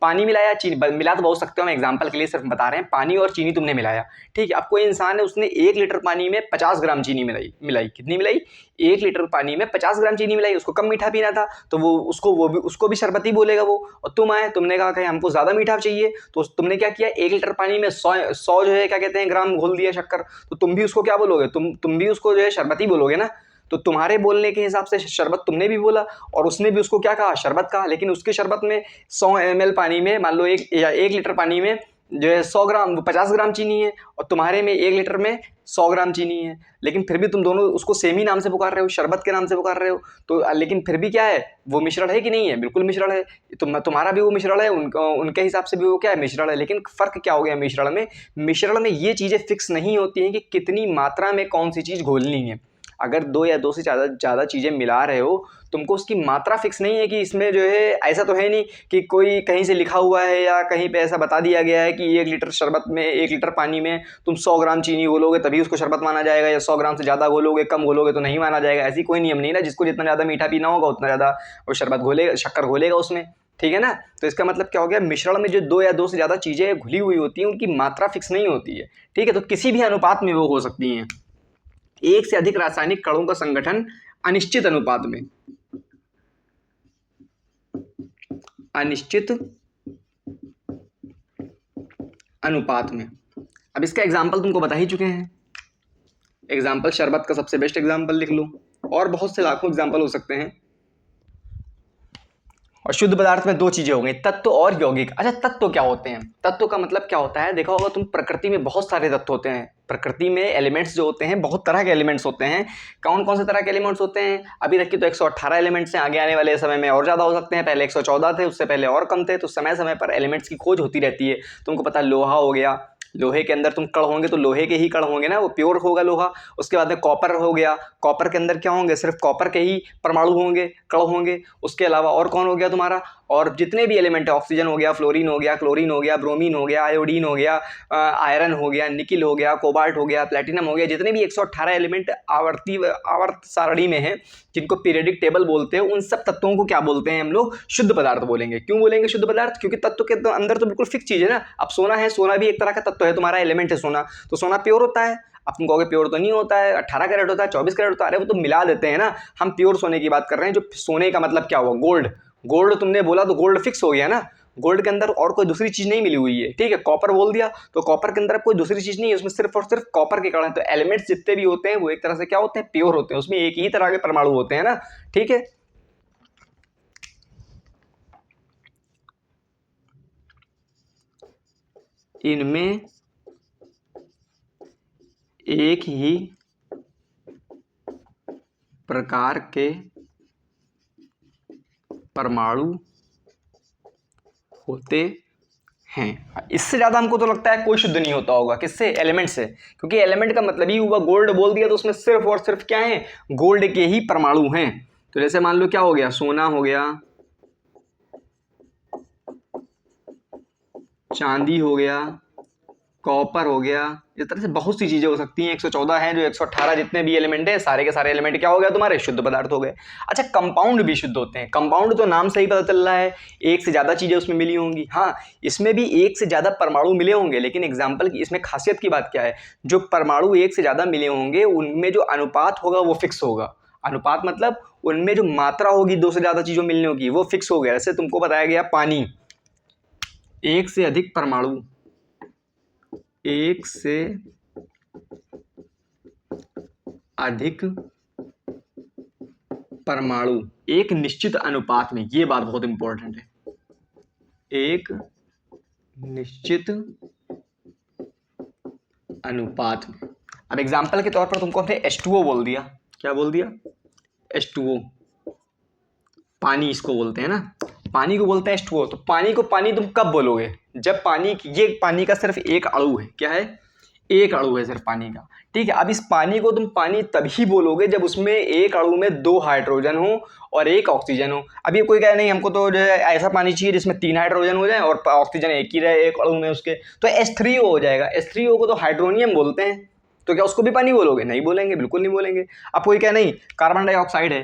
पानी मिलाया, चीनी मिला तो बोल सकते हो, हम एग्जांपल के लिए सिर्फ बता रहे हैं, पानी और चीनी तुमने मिलाया। ठीक है, अब कोई इंसान है उसने 1 लीटर पानी में 50 ग्राम चीनी मिलाई। कितनी मिलाई, 1 लीटर पानी में 50 ग्राम चीनी मिलाई। उसको कम मीठा पीना था तो उसको भी शरबती बोलेगा वो। और तुम आए, तुमने कहा कि हमको ज्यादा मीठा चाहिए, तो तुमने क्या किया, 1 लीटर पानी में 100 जो है क्या कहते हैं ग्राम घोल दिया शक्कर, तो तुम भी उसको क्या बोलोगे, तुम भी उसको जो है शरबती बोलोगे ना। तो तुम्हारे बोलने के हिसाब से शरबत तुमने भी बोला और उसने भी उसको क्या कहा, शरबत कहा, लेकिन उसके शरबत में 100 ml पानी में मान लो 1 लीटर पानी में जो है 100 ग्राम 50 ग्राम चीनी है, और तुम्हारे में 1 लीटर में 100 ग्राम चीनी है, लेकिन फिर भी तुम दोनों उसको सेम ही नाम से पुकार रहे हो, शरबत के नाम से पुकार रहे हो। तो लेकिन फिर भी क्या है, वो मिश्रण है कि नहीं है, बिल्कुल मिश्रण है। तुम्हारा भी वो मिश्रण है, उनके हिसाब से भी वो क्या है, मिश्रण है। लेकिन फर्क क्या हो गया मिश्रण में, मिश्रण में ये चीजें फिक्स नहीं होती हैं कि कितनी मात्रा में कौन सी चीज घोलनी है। अगर 2 या 2 से ज़्यादा चीज़ें मिला रहे हो, तुमको उसकी मात्रा फिक्स नहीं है कि इसमें जो है, ऐसा तो है नहीं कि कोई कहीं से लिखा हुआ है या कहीं पे ऐसा बता दिया गया है कि 1 लीटर शरबत में, 1 लीटर पानी में तुम 100 ग्राम चीनी घोलोगे तभी उसको शरबत माना जाएगा, या 100 ग्राम से ज़्यादा घोलोगे, कम घोलोगे तो नहीं माना जाएगा। ऐसी कोई नियम नहीं ना, जिसको जितना ज़्यादा मीठा पीना होगा उतना ज़्यादा वो शरबत घोलेगा, शक्कर घोलेगा उसमें। ठीक है ना, तो इसका मतलब क्या हो गया, मिश्रण में जो 2 या 2 से ज़्यादा चीज़ें घुली हुई होती हैं उनकी मात्रा फिक्स नहीं होती है। ठीक है, तो किसी भी अनुपात में वो हो सकती हैं। एक से अधिक रासायनिक कणों का संगठन अनिश्चित अनुपात में, अनिश्चित अनुपात में। अब इसका एग्जाम्पल तुमको बता ही चुके हैं, एग्जाम्पल शरबत का सबसे बेस्ट एग्जाम्पल लिख लो, और बहुत से लाखों एग्जाम्पल हो सकते हैं। और शुद्ध पदार्थ में दो चीजें हो गई, तत्व और यौगिक। अच्छा, तत्व क्या होते हैं, तत्व का मतलब क्या होता है, देखा होगा तुम, प्रकृति में बहुत सारे तत्व होते हैं। प्रकृति में एलिमेंट्स जो होते हैं, बहुत तरह के एलिमेंट्स होते हैं। कौन कौन से तरह के एलिमेंट्स होते हैं, अभी तक की तो 118 एलिमेंट्स हैं, आगे आने वाले समय में और ज्यादा हो सकते हैं। पहले 114 थे, उससे पहले और कम थे। तो समय समय पर एलिमेंट्स की खोज होती रहती है। तुमको पता है लोहा हो गया, लोहे के अंदर तुम कण होंगे तो लोहे के ही कण होंगे ना, वो प्योर होगा लोहा। उसके बाद में कॉपर हो गया, कॉपर के अंदर क्या होंगे, सिर्फ कॉपर के ही परमाणु होंगे, कण होंगे। उसके अलावा और कौन हो गया तुम्हारा, और जितने भी एलिमेंट है, ऑक्सीजन हो गया, फ्लोरीन हो गया, क्लोरीन हो गया, ब्रोमीन हो गया, आयोडीन हो गया, आयरन हो गया, निकिल हो गया, कोबाल्ट हो गया, प्लेटिनम हो गया, जितने भी 118 एलिमेंट आवर्त सारणी में हैं, जिनको पीरियडिक टेबल बोलते हैं, उन सब तत्वों को क्या बोलते हैं हम लोग, शुद्ध पदार्थ बोलेंगे। क्यों बोलेंगे शुद्ध पदार्थ, क्योंकि तत्व के अंदर तो बिल्कुल फिक्स चीज है ना। अब सोना है, सोना भी एक तरह का तत्व है, तुम्हारा एलिमेंट है सोना, तो सोना प्योर होता है। अब तुम कहोगे प्योर तो नहीं होता है, 18 कैरेट होता है, 24 कैरेट होता है, अरे वो तो मिला देते हैं ना। हम प्योर सोने की बात कर रहे हैं। जो सोने का मतलब क्या हुआ, गोल्ड। गोल्ड तुमने बोला तो गोल्ड फिक्स हो गया ना, गोल्ड के अंदर और कोई दूसरी चीज नहीं मिली हुई है। ठीक है, कॉपर बोल दिया तो कॉपर के अंदर अब कोई दूसरी चीज नहीं है, उसमें सिर्फ और सिर्फ कॉपर के कण हैं। तो एलिमेंट्स जितने भी होते हैं वो एक तरह से क्या होते हैं, प्योर होते हैं, उसमें एक ही तरह के परमाणु होते हैं ना। ठीक है, इनमें एक ही प्रकार के परमाणु होते हैं। इससे ज्यादा हमको तो लगता है कोई शुद्ध नहीं होता होगा, किससे, एलिमेंट से। क्योंकि एलिमेंट का मतलब ही हुआ, गोल्ड बोल दिया तो उसमें सिर्फ और सिर्फ क्या है, गोल्ड के ही परमाणु हैं। तो जैसे मान लो क्या हो गया, सोना हो गया, चांदी हो गया, कॉपर हो गया, इस तरह से बहुत सी चीजें हो सकती हैं। 114 हैं, जो 118 जितने भी एलिमेंट हैं सारे के सारे एलिमेंट क्या हो गया तुम्हारे, शुद्ध पदार्थ हो गए। अच्छा, कंपाउंड भी शुद्ध होते हैं। कंपाउंड तो नाम से ही पता चल रहा है एक से ज्यादा चीजें उसमें मिली होंगी। हाँ, इसमें भी एक से ज्यादा परमाणु मिले होंगे, लेकिन एग्जाम्पल की इसमें खासियत की बात क्या है, जो परमाणु एक से ज्यादा मिले होंगे उनमें जो अनुपात होगा वो फिक्स होगा। अनुपात मतलब उनमें जो मात्रा होगी दो से ज्यादा चीजों मिलने होगी वो फिक्स हो गया। जैसे तुमको बताया गया पानी, एक से अधिक परमाणु, एक से अधिक परमाणु एक निश्चित अनुपात में, ये बात बहुत इंपॉर्टेंट है, एक निश्चित अनुपात में। अब एग्जांपल के तौर पर तुमको हमने H2O बोल दिया। क्या बोल दिया? H2O, पानी इसको बोलते हैं ना, पानी को बोलते हैं H2O। तो पानी को पानी तुम कब बोलोगे, जब पानी, ये पानी का सिर्फ एक अणु है। क्या है? एक अणु है सिर्फ पानी का। ठीक है, अब इस पानी को तुम पानी तभी बोलोगे जब उसमें एक अणु में 2 हाइड्रोजन हो और 1 ऑक्सीजन हो। अब ये कोई कहे नहीं हमको तो जो है ऐसा पानी चाहिए जिसमें 3 हाइड्रोजन हो जाए और ऑक्सीजन एक ही रहे एक अणु में उसके, तो H3O हो जाएगा। H3O को तो हाइड्रोनियम बोलते हैं, तो क्या उसको भी पानी बोलोगे? नहीं बोलेंगे, बिल्कुल नहीं बोलेंगे। अब कोई कहे नहीं कार्बन डाइऑक्साइड है,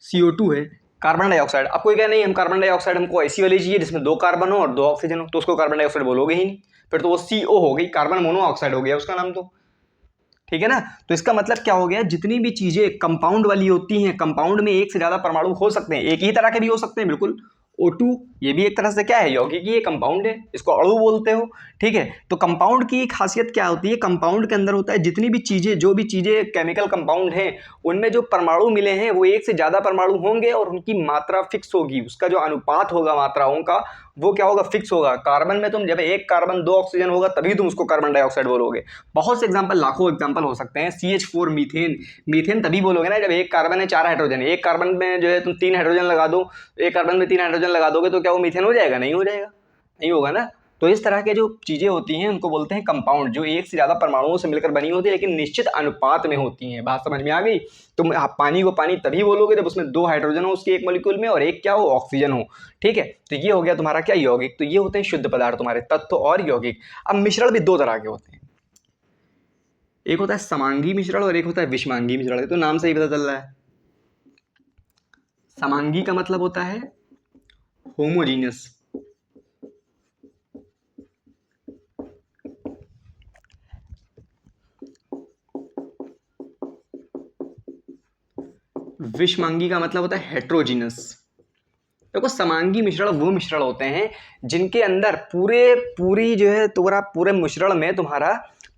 CO2 है, कार्बन डाइऑक्साइड। अब कोई कहे नहीं हम कार्बन डाइऑक्साइड हमको ऐसी वाली चाहिए जिसमें 2 कार्बन हो और 2 ऑक्सीजन हो, तो उसको कार्बन डाइऑक्साइड बोलोगे ही नहीं, फिर तो वो CO हो गई, कार्बन मोनोऑक्साइड हो गया उसका नाम तो। ठीक है ना? तो इसका मतलब क्या हो गया, जितनी भी चीजें कंपाउंड वाली होती हैं, कंपाउंड में एक से ज्यादा परमाणु हो सकते हैं, एक ही तरह के भी हो सकते हैं बिल्कुल। O2 ये भी एक तरह से क्या है, यौगिक, ये कंपाउंड है, इसको अणु बोलते हो। ठीक है, तो कंपाउंड की खासियत क्या होती है, कंपाउंड के अंदर होता है जितनी भी चीजें, जो भी चीजें केमिकल कंपाउंड हैं उनमें जो परमाणु मिले हैं वो एक से ज्यादा परमाणु होंगे और उनकी मात्रा फिक्स होगी, उसका जो अनुपात होगा मात्राओं का वो क्या होगा, फिक्स होगा। कार्बन में तुम जब 1 कार्बन 2 ऑक्सीजन होगा तभी तुम उसको कार्बन डाइऑक्साइड बोलोगे। बहुत से एग्जाम्पल, लाखों एग्जाम्पल हो सकते हैं। CH4 मीथेन, मीथेन तभी बोलोगे ना जब 1 कार्बन है 4 हाइड्रोजन है। 1 कार्बन में जो है तुम 3 हाइड्रोजन लगा दो, 1 कार्बन में 3 हाइड्रोजन लगा दोगे तो क्या वो मीथेन हो जाएगा? नहीं हो जाएगा, नहीं होगा ना। तो इस तरह के जो चीजें होती हैं उनको बोलते हैं कंपाउंड, जो एक से ज्यादा परमाणुओं से मिलकर बनी होती है लेकिन निश्चित अनुपात में होती हैं। बात समझ में आ गई? तुम पानी को पानी तभी बोलोगे जब उसमें 2 हाइड्रोजन हो उसके एक मॉलिक्यूल में और एक क्या हो, ऑक्सीजन हो। ठीक है, तो ये हो गया तुम्हारा क्या, यौगिक। तो ये होते हैं शुद्ध पदार्थ तुम्हारे, तत्व और यौगिक। अब मिश्रण भी 2 तरह के होते हैं, एक होता है समांगी मिश्रण और एक होता है विषमांगी मिश्रण। तो नाम से ही पता चल रहा है, समांगी का मतलब होता है होमोजीनियस, विषमांगी का मतलब होता है हेट्रोजीनस। देखो, समांगी मिश्रण वो मिश्रण होते हैं जिनके अंदर पूरी जो है तुम्हारा पूरे मिश्रण में, तुम्हारा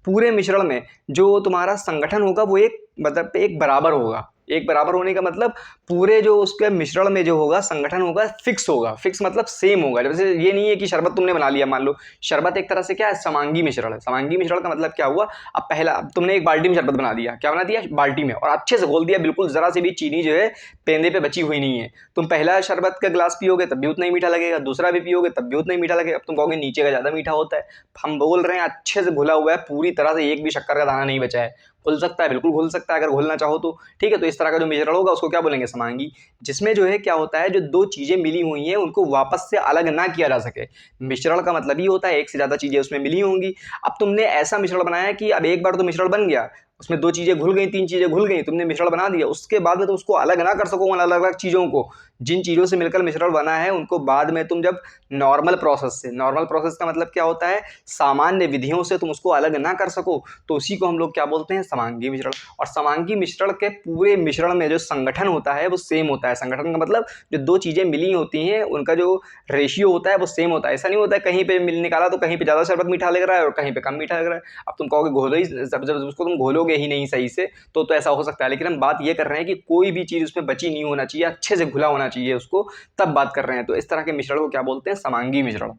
पूरे मिश्रण में जो तुम्हारा संगठन होगा वो एक मतलब एक बराबर होगा। एक बराबर होने का मतलब पूरे जो उसके मिश्रण में जो होगा संगठन होगा फिक्स होगा। फिक्स मतलब सेम होगा। जैसे ये नहीं है कि शरबत तुमने बना लिया, मान लो शरबत एक तरह से क्या है, समांगी मिश्रण है। समांगी मिश्रण का मतलब क्या हुआ, अब पहला तुमने एक बाल्टी में शरबत बना दिया, क्या बना दिया, बाल्टी में, और अच्छे से घोल दिया, बिल्कुल जरा से भी चीनी जो है पेंदे पे बची हुई नहीं है। तुम पहला शरबत का ग्लास पियोगे तब भी उतना ही मीठा लगेगा, दूसरा भी पियोगे तब भी उतना ही मीठा लगेगा। अब तुम कहोगे नीचे का ज्यादा मीठा होता है। हम बोल रहे हैं अच्छे से घुला हुआ है, पूरी तरह से एक भी शक्कर का दाना नहीं बचा है। घुल सकता है, बिल्कुल घुल सकता है अगर घुलना चाहो तो। ठीक है, तो इस तरह का जो मिश्रण होगा उसको क्या बोलेंगे, समांगी। जिसमें जो है क्या होता है, जो 2 चीजें मिली हुई हैं उनको वापस से अलग ना किया जा सके। मिश्रण का मतलब ही होता है एक से ज्यादा चीजें उसमें मिली होंगी। अब तुमने ऐसा मिश्रण बनाया कि अब एक बार तो मिश्रण बन गया, उसमें 2 चीजें घुल गई, 3 चीजें घुल गई, तुमने मिश्रण बना दिया, उसके बाद में तो उसको अलग ना कर सको। अलग अलग चीजों को, जिन चीजों से मिलकर मिश्रण बना है उनको बाद में तुम जब नॉर्मल प्रोसेस से, नॉर्मल प्रोसेस का मतलब क्या होता है, सामान्य विधियों से तुम उसको अलग ना कर सको, तो उसी को हम लोग क्या बोलते हैं, समांगी मिश्रण। और समांगी मिश्रण के पूरे मिश्रण में जो संगठन होता है वो सेम होता है। संगठन का मतलब जो 2 चीजें मिली होती हैं उनका जो रेशियो होता है वो सेम होता है। ऐसा नहीं होता है कहीं पे मिल निकाला तो कहीं पे ज्यादा शरबत मीठा लग रहा है और कहीं पे कम मीठा लग रहा है। अब तुम कहोगे घोलो ही, जब उसको तुम घोलोगे ही नहीं सही से तो ऐसा हो सकता है। लेकिन हम बात ये कर रहे हैं कि कोई भी चीज उसमें बची नहीं होना चाहिए, अच्छे से घुला होना चाहिए उसको, तब बात कर रहे हैं। तो इस तरह के मिश्रण को क्या बोलते हैं, समांगी मिश्रण।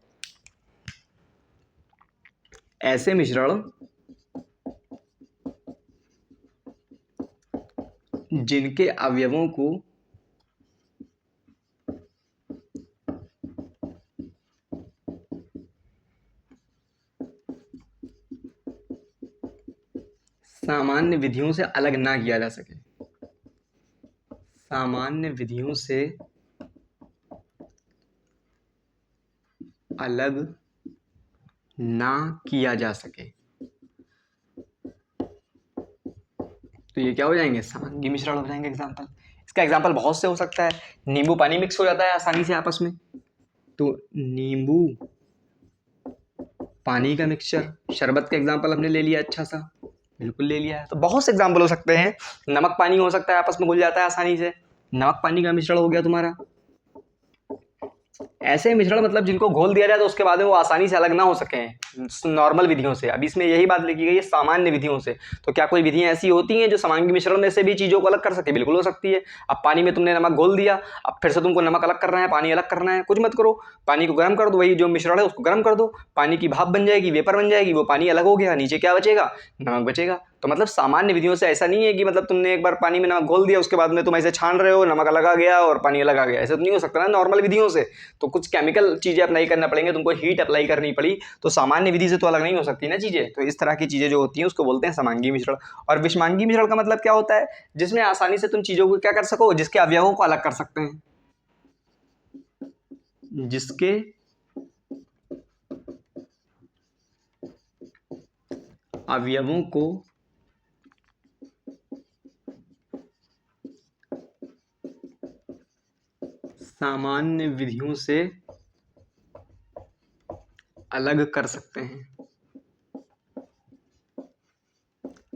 ऐसे मिश्रण जिनके अवयवों को सामान्य विधियों से अलग ना किया जा सके, सामान्य विधियों से अलग ना किया जा सके, तो ये क्या हो जाएंगे, समांगी मिश्रण हो जाएंगे। एग्जाम्पल, इसका एग्जाम्पल बहुत से हो सकता है। नींबू पानी मिक्स हो जाता है आसानी से आपस में, तो नींबू पानी का मिक्सचर। शरबत का एग्जाम्पल हमने ले लिया, अच्छा सा बिल्कुल ले लिया है। तो बहुत से एग्जाम्पल हो सकते हैं। नमक पानी हो सकता है, आपस में घुल जाता है आसानी से, नमक पानी का मिश्रण हो गया तुम्हारा। ऐसे मिश्रण मतलब जिनको घोल दिया जाए तो उसके बाद में वो आसानी से अलग ना हो सके नॉर्मल विधियों से। अब इसमें यही बात लिखी गई है सामान्य विधियों से। तो क्या कोई विधियां ऐसी होती हैं जो समांगी मिश्रण में से भी चीजों को अलग कर सके? बिल्कुल हो सकती है। अब पानी में तुमने नमक घोल दिया, अब फिर से तुमको नमक अलग करना है, पानी अलग करना है, कुछ मत करो, पानी को गर्म कर दो, वही जो मिश्रण है उसको गर्म कर दो, पानी की भाप बन जाएगी, वेपर बन जाएगी, वो पानी अलग हो गया, नीचे क्या बचेगा, नमक बचेगा। तो मतलब सामान्य विधियों से ऐसा नहीं है कि मतलब तुमने एक बार पानी में नमक घोल दिया, उसके बाद में तुम ऐसे छान रहे हो, नमक अलग आ गया और पानी अलग आ गया, ऐसा तो नहीं हो सकता ना नॉर्मल विधियों से। तो कुछ केमिकल चीजें अप्लाई करना पड़ेंगे, तुमको हीट अप्लाई करनी पड़ी, तो सामान्य विधि से तो अलग नहीं हो सकती ना चीजें। तो इस तरह की चीजें जो होती हैं उसको बोलते हैं समांगी मिश्रण। और विषमांगी मिश्रण का मतलब क्या होता है, जिसमें आसानी से तुम चीजों को क्या कर सको, जिसके अवयवों को अलग कर सकते हैं, जिसके अवयवों को सामान्य विधियों से अलग कर सकते हैं।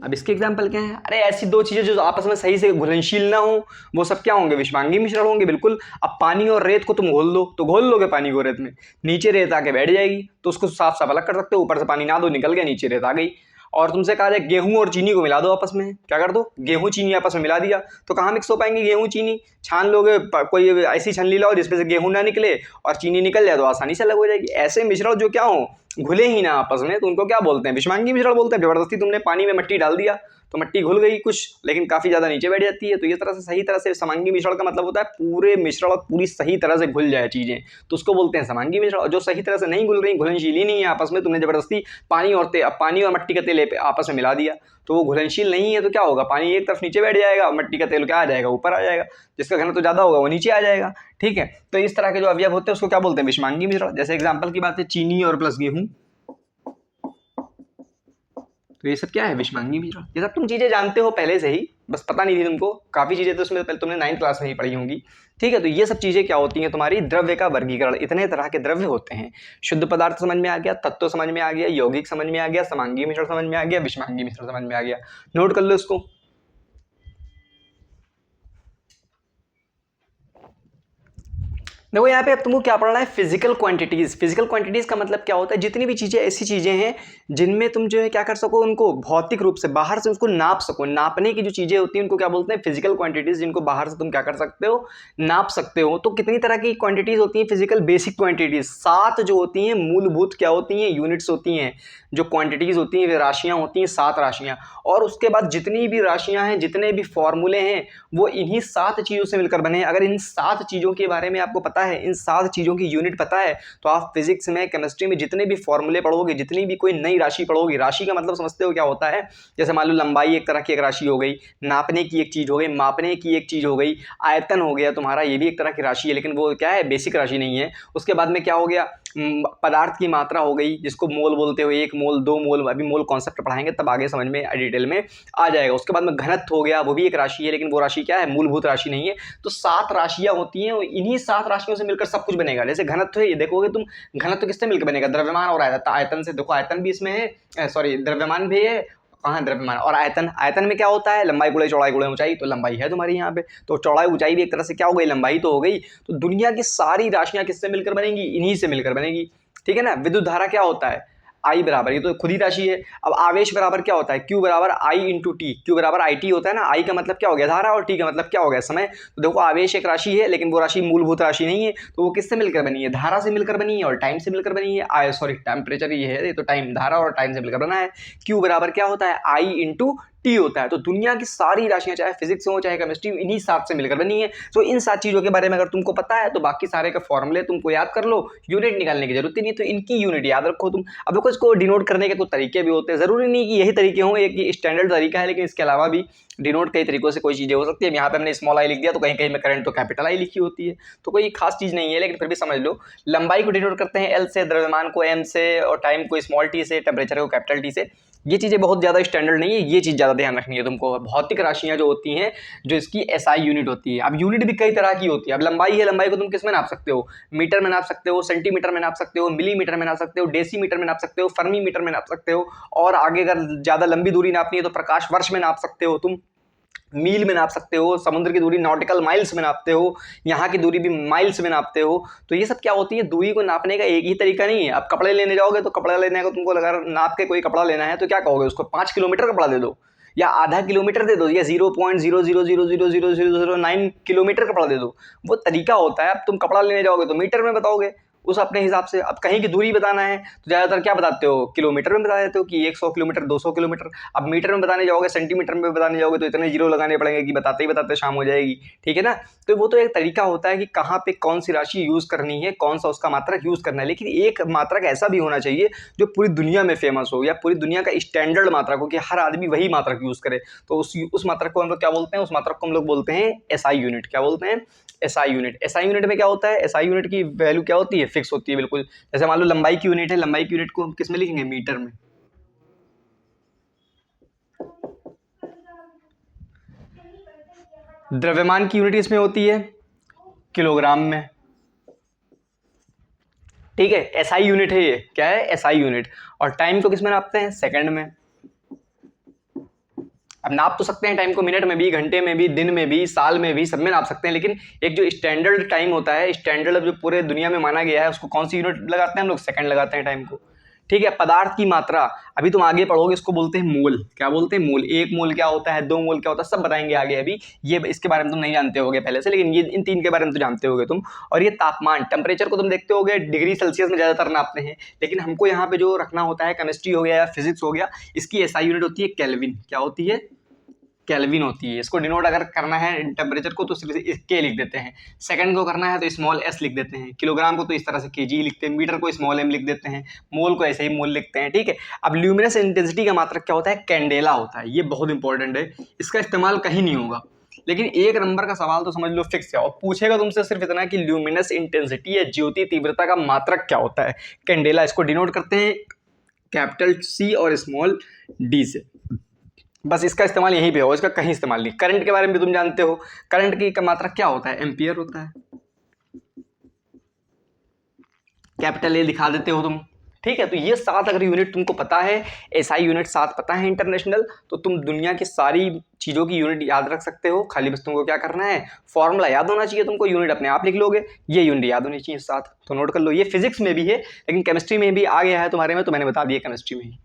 अब इसके एग्जाम्पल क्या है? अरे ऐसी दो चीजें जो आपस में सही से घुलनशील ना हो, वो सब क्या होंगे, विषमांगी मिश्रण होंगे। बिल्कुल। अब पानी और रेत को तुम घोल दो, तो घोल लोगे पानी को रेत में, नीचे रेत आके बैठ जाएगी, तो उसको साफ साफ अलग कर सकते हो। ऊपर से पानी ना दो, निकल गया, नीचे रेत आ गई। और तुमसे कहा जाए गेहूं और चीनी को मिला दो आपस में, क्या कर दो, गेहूं चीनी आपस में मिला दिया, तो कहाँ मिक्स हो पाएंगे गेहूं चीनी? छान लोगे, कोई ऐसी छलनी लाओ जिसपे से गेहूं ना निकले और चीनी निकल जाए, तो आसानी से अलग हो जाएगी। ऐसे मिश्रण जो क्या हो, घुले ही ना आपस में, तो उनको क्या बोलते हैं, विषमांगी मिश्रण बोलते हैं। जबरदस्ती तुमने पानी में मिट्टी डाल दिया तो मिट्टी घुल गई कुछ, लेकिन काफी ज्यादा नीचे बैठ जाती है। तो ये तरह से सही तरह से समांगी मिश्रण का मतलब होता है पूरे मिश्रण और पूरी सही तरह से घुल जाए चीजें, तो उसको बोलते हैं समांगी मिश्रण। और जो सही तरह से नहीं घुल रही, घुलनशील ही नहीं है आपस में, तुमने जबरदस्ती पानी और मिट्टी का तेल आपस में मिला दिया, तो वो घुलनशील नहीं है, तो क्या होगा, पानी एक तरफ नीचे बैठ जाएगा, मिट्टी का तेल क्या आ जाएगा, ऊपर आ जाएगा, जिसका घनत्व तो ज्यादा होगा वो नीचे आ जाएगा। ठीक है। तो इस तरह के जो अवयव होते हैं उसको क्या बोलते हैं, विषमांगी मिश्रण। जैसे एग्जाम्पल की बात है, चीनी और प्लस गेहूं, तो ये सब क्या है, विषमांगी मिश्रण। ये सब तुम चीजें जानते हो पहले से ही, बस पता नहीं थी तुमको। काफी चीजें तो उसमें पहले तुमने 9th क्लास में ही पढ़ी होंगी। ठीक है। तो ये सब चीजें क्या होती हैं, तुम्हारी द्रव्य का वर्गीकरण। इतने तरह के द्रव्य होते हैं, शुद्ध पदार्थ समझ में आ गया, तत्व समझ में आ गया, यौगिक समझ में आ गया, समांगी मिश्रण समझ में आ गया, विषमांगी मिश्रण समझ में आ गया। नोट कर लो इसको। देखो यहाँ पे अब तुमको क्या पढ़ना है, फिजिकल क्वांटिटीज। फिजिकल क्वांटिटीज का मतलब क्या होता है, जितनी भी चीजें ऐसी चीजें हैं जिनमें तुम जो है क्या कर सको, उनको भौतिक रूप से बाहर से उसको नाप सको। नापने की जो चीजें होती हैं उनको क्या बोलते हैं, फिजिकल क्वांटिटीज, जिनको बाहर से तुम क्या कर सकते हो, नाप सकते हो। तो कितनी तरह की क्वांटिटीज होती हैं फिजिकल, बेसिक क्वांटिटीज 7 जो होती हैं, मूलभूत क्या होती हैं, यूनिट्स होती हैं। जो क्वांटिटीज होती हैं, राशियां होती हैं, 7 राशियां। और उसके बाद जितनी भी राशियां हैं, जितने भी फॉर्मूले हैं, वो इन्हीं 7 चीजों से मिलकर बने हैं। अगर इन 7 चीजों के बारे में आपको पता है, इन 7 चीजों की यूनिट पता है, तो आप फिजिक्स में, केमिस्ट्री में जितने भी फॉर्मूले पढ़ोगे, जितनी भी कोई नई राशि पढ़ोगे, राशि का मतलब समझते हो क्या होता है, जैसे मान लो लंबाई एक तरह की एक राशि हो गई, नापने की एक चीज हो गई, मापने की एक चीज हो गई, आयतन हो गया तुम्हारा, ये भी एक तरह की राशि है, लेकिन वो क्या है, बेसिक राशि नहीं है। उसके बाद में क्या हो गया, पदार्थ की मात्रा हो गई, जिसको मोल बोलते हो, 1 मोल 2 मोल, अभी मोल कॉन्सेप्ट पढ़ाएंगे तब आगे समझ में डिटेल में आ जाएगा। उसके बाद में घनत्व हो गया, वो भी एक राशि है, लेकिन वो राशि क्या है, मूलभूत राशि नहीं है। तो 7 राशियां होती हैं, इन्हीं 7 राशियों से मिलकर सब कुछ बनेगा। जैसे घनत्व है, ये देखोगे तुम, घनत्व किससे मिलकर बनेगा, द्रव्यमान और आयतन से। देखो आयतन भी इसमें है, सॉरी द्रव्यमान भी है, कहाँ द्रव्यमान और आयतन। आयतन में क्या होता है, लंबाई गुणे चौड़ाई गुणे ऊंचाई, तो लंबाई है तुम्हारी यहाँ पे, तो चौड़ाई ऊंचाई भी एक तरह से क्या हो गई, लंबाई तो हो गई। तो दुनिया की सारी राशियां किससे मिलकर बनेंगी, इन्हीं से मिलकर बनेगी। ठीक है ना। विद्युत धारा क्या होता है, आई बराबर, ये तो खुद ही राशि है। अब आवेश बराबर क्या होता है, क्यू बराबर आई इंटू टी, क्यू बराबर आई टी होता है ना। आई का मतलब क्या हो गया, धारा, और टी का मतलब क्या हो गया, समय। तो देखो आवेश एक राशि है, लेकिन वो राशि मूलभूत राशि नहीं है, तो वो किससे मिलकर बनी है, धारा से मिलकर बनी है और टाइम से मिलकर बनी है। सॉरी टेम्परेचर ये है, ये तो टाइम, धारा और टाइम से मिलकर बना है। क्यू बराबर क्या होता है, आई इंटू टी होता है। तो दुनिया की सारी राशियां चाहे फिजिक्स हो चाहे केमिस्ट्री, इन्हीं 7 से मिलकर बनी है। तो इन 7 चीज़ों के बारे में अगर तुमको पता है तो बाकी सारे के फॉर्मूले तुमको याद कर लो, यूनिट निकालने की जरूरत ही नहीं। तो इनकी यूनिट याद रखो तुम। अब देखो इसको डिनोट करने के कुछ तरीके भी होते हैं, जरूरी नहीं कि यही तरीके हों, एक स्टैंडर्ड तरीका है, लेकिन इसके अलावा भी डिनोट कई तरीकों से कोई चीज़ें हो सकती है। यहाँ पे हमने स्मॉल आई लिख दिया, तो कहीं कहीं में करंट तो कैपिटल आई लिखी होती है, तो कोई खास चीज़ नहीं है, लेकिन फिर भी समझ लो। लंबाई को डिनोट करते हैं एल से, द्रव्यमान को एम से, और टाइम को स्मॉल टी से, टेम्परेचर को कैपिटल टी से। ये चीज़ें बहुत ज़्यादा स्टैंडर्ड नहीं है, ये चीज़ ज़्यादा ध्यान रखनी है तुमको। भौतिक राशियाँ जो होती हैं, जो इसकी एसआई यूनिट होती है। अब यूनिट भी कई तरह की होती है। अब लंबाई है, लंबाई को तुम किस में नाप सकते हो? मीटर में नाप सकते हो, सेंटीमीटर में नाप सकते हो, मिलीमीटर में नाप सकते हो, डेसीमीटर में नाप सकते हो, फर्मी मीटर में नाप सकते हो, और आगे अगर ज़्यादा लंबी दूरी नापनी है तो प्रकाश वर्ष में नाप सकते हो तुम, मील में नाप सकते हो, समुद्र की दूरी नॉटिकल माइल्स में नापते हो, यहाँ की दूरी भी माइल्स में नापते हो। तो ये सब क्या होती है, दूरी को नापने का एक ही तरीका नहीं है। अब कपड़े लेने जाओगे तो कपड़ा लेने का तुमको अगर नाप के कोई कपड़ा लेना है तो क्या कहोगे उसको, 5 किलोमीटर कपड़ा दे दो, या आधा किलोमीटर दे दो, या 0.0000009 किलोमीटर कपड़ा दे दो। वो तरीका होता है। अब तुम कपड़ा लेने जाओगे तो मीटर में बताओगे उस अपने हिसाब से। अब कहीं की दूरी बताना है तो ज़्यादातर क्या बताते हो, किलोमीटर में बता देते हो कि 100 किलोमीटर, 200 किलोमीटर। अब मीटर में बताने जाओगे, सेंटीमीटर में बताने जाओगे तो इतने जीरो लगाने पड़ेंगे कि बताते ही बताते शाम हो जाएगी, ठीक है ना। तो वो तो एक तरीका होता है कि कहाँ पे कौन सी राशि यूज़ करनी है, कौन सा उसका मात्रक यूज़ करना है। लेकिन एक मात्रक ऐसा भी होना चाहिए जो पूरी दुनिया में फेमस हो, या पूरी दुनिया का स्टैंडर्ड मात्रक हो कि हर आदमी वही मात्रक यूज़ करे। तो उस मात्रक को हम लोग क्या बोलते हैं, उस मात्रक को हम लोग बोलते हैं एसआई यूनिट। क्या बोलते हैं, एसआई यूनिट। एसआई यूनिट में क्या होता है, एसआई यूनिट की वैल्यू क्या होती है, फिक्स होती है बिल्कुल। जैसे मान लो लंबाई की यूनिट है, लंबाई की यूनिट को हम किस में लिखेंगे, मीटर में। द्रव्यमान की यूनिट इसमें होती है किलोग्राम में, ठीक है। एसआई यूनिट है ये, क्या है, एसआई यूनिट। और टाइम को किस में नापते हैं, सेकंड में। अब नाप तो सकते हैं टाइम को मिनट में भी, घंटे में भी, दिन में भी, साल में भी, सब में नाप सकते हैं, लेकिन एक जो स्टैंडर्ड टाइम होता है, स्टैंडर्ड जो पूरे दुनिया में माना गया है, उसको कौन सी यूनिट लगाते हैं हम लोग, सेकंड लगाते हैं टाइम को, ठीक है। पदार्थ की मात्रा, अभी तुम आगे पढ़ोगे, इसको बोलते हैं मोल। क्या बोलते हैं, मोल। 1 मोल क्या होता है, 2 मोल क्या होता है, सब बताएंगे आगे। अभी ये इसके बारे में तुम नहीं जानते होगे पहले से, लेकिन ये इन 3 के बारे में तो जानते होगे तुम। और ये तापमान, टेम्परेचर को तुम देखते होगे डिग्री सेल्सियस में ज़्यादातर नापते हैं, लेकिन हमको यहाँ पे जो रखना होता है, केमिस्ट्री हो गया या फिजिक्स हो गया, इसकी एसआई यूनिट होती है केल्विन। क्या होती है, केल्विन होती है। इसको डिनोट अगर करना है टेम्परेचर को तो सिर्फ के लिख देते हैं, सेकंड को करना है तो स्मॉल एस लिख देते हैं, किलोग्राम को तो इस तरह से केजी लिखते हैं, मीटर को स्मॉल एम लिख देते हैं, मोल को ऐसे ही मोल लिखते हैं, ठीक है। अब ल्यूमिनस इंटेंसिटी का मात्रक क्या होता है, कैंडेला होता है। ये बहुत इंपॉर्टेंट है, इसका इस्तेमाल कहीं नहीं होगा, लेकिन 1 नंबर का सवाल तो समझ लो फिक्स है। और पूछेगा तुमसे सिर्फ इतना कि ल्यूमिनस इंटेंसिटी या ज्योति तीव्रता का मात्रक क्या होता है, कैंडेला। इसको डिनोट करते हैं कैपिटल सी और स्मॉल डी से। बस इसका इस्तेमाल यहीं पे हो, इसका कहीं इस्तेमाल नहीं। करंट के बारे में भी तुम जानते हो, करंट की मात्रक क्या होता है, एम्पियर होता है। कैपिटल ए दिखा देते हो तुम, ठीक है। तो ये 7 अगर यूनिट तुमको पता है, एसआई यूनिट 7 पता है इंटरनेशनल, तो तुम दुनिया की सारी चीज़ों की यूनिट याद रख सकते हो। खाली बस तुमको क्या करना है, फॉर्मूला याद होना चाहिए तुमको, यूनिट अपने आप लिख लोगे। ये यूनिट याद होनी चाहिए 7, तो नोट कर लो। ये फिजिक्स में भी है, लेकिन केमिस्ट्री में भी आ गया है तुम्हारे में, तो मैंने बता दिया केमिस्ट्री में ही।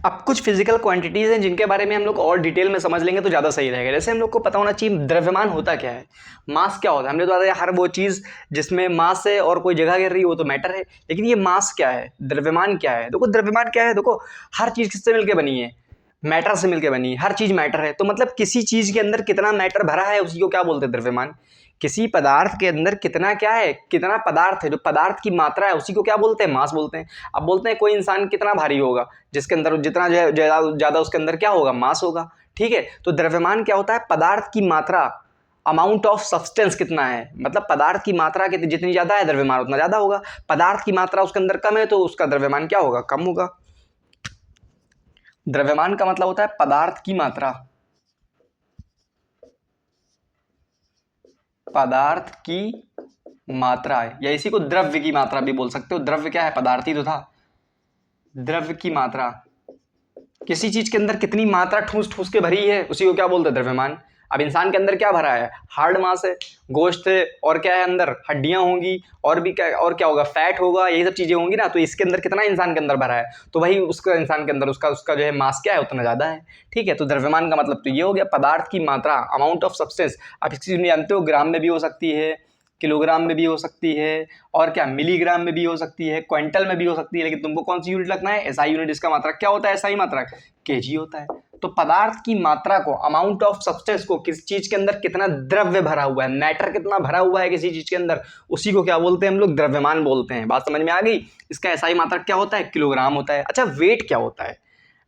अब कुछ फिजिकल क्वांटिटीज़ हैं जिनके बारे में हम लोग और डिटेल में समझ लेंगे तो ज़्यादा सही रहेगा। जैसे हम लोग को पता होना चाहिए द्रव्यमान होता क्या है, मास क्या होता है। हमने तो बताया हर वो चीज़ जिसमें मास है और कोई जगह गिर रही है वो तो मैटर है, लेकिन ये मास क्या है, द्रव्यमान क्या है। देखो द्रव्यमान क्या है, देखो हर चीज़ किससे मिलकर बनी है, मैटर से मिलकर बनी है। हर चीज़ मैटर है, तो मतलब किसी चीज़ के अंदर कितना मैटर भरा है उसी को क्या बोलते हैं, द्रव्यमान। किसी पदार्थ के अंदर कितना क्या है, कितना पदार्थ है, जो पदार्थ की मात्रा है उसी को क्या बोलते हैं, मास बोलते हैं। अब बोलते हैं कोई इंसान कितना भारी होगा, जिसके अंदर जितना ज़्यादा उसके अंदर क्या होगा, मास होगा, ठीक है। तो द्रव्यमान क्या होता है, पदार्थ की मात्रा, अमाउंट ऑफ सब्सटेंस कितना है, मतलब पदार्थ की मात्रा जितनी ज़्यादा है द्रव्यमान उतना ज़्यादा होगा। पदार्थ की मात्रा उसके अंदर कम है तो उसका द्रव्यमान क्या होगा, कम होगा। द्रव्यमान का मतलब होता है पदार्थ की मात्रा, पदार्थ की मात्रा है, या इसी को द्रव्य की मात्रा भी बोल सकते हो। द्रव्य क्या है, पदार्थ ही तो था। द्रव्य की मात्रा, किसी चीज के अंदर कितनी मात्रा ठूस ठूस के भरी है उसी को क्या बोलते हैं, द्रव्यमान। अब इंसान के अंदर क्या भरा है, हार्ड मास है, गोश्त है, और क्या है अंदर, हड्डियां होंगी, और भी क्या, और क्या होगा, फैट होगा, यही सब चीजें होंगी ना। तो इसके अंदर कितना इंसान के अंदर भरा है, तो वही उसका इंसान के अंदर उसका जो है मास क्या है, उतना ज्यादा है, ठीक है। तो द्रव्यमान का मतलब तो ये हो गया पदार्थ की मात्रा, अमाउंट ऑफ सब्सटेंस। आप इस चीज में जानते हो ग्राम में भी हो सकती है, किलोग्राम में भी हो सकती है, और क्या मिलीग्राम में भी हो सकती है, क्विंटल में भी हो सकती है, लेकिन तुमको कौन सी यूनिट लगना है? SI unit. इसका मात्रक क्या होता है? एसआई मात्रक केजी होता है। तो पदार्थ की मात्रा को, अमाउंट ऑफ सब्सटेंस को, किस चीज के अंदर कितना द्रव्य भरा हुआ है, मैटर कितना भरा हुआ है किसी चीज के अंदर, उसी को क्या बोलते हैं हम लोग? द्रव्यमान बोलते हैं। बात समझ में आ गई? इसका एसआई मात्रक क्या होता है? किलोग्राम होता है। अच्छा, वेट क्या होता है?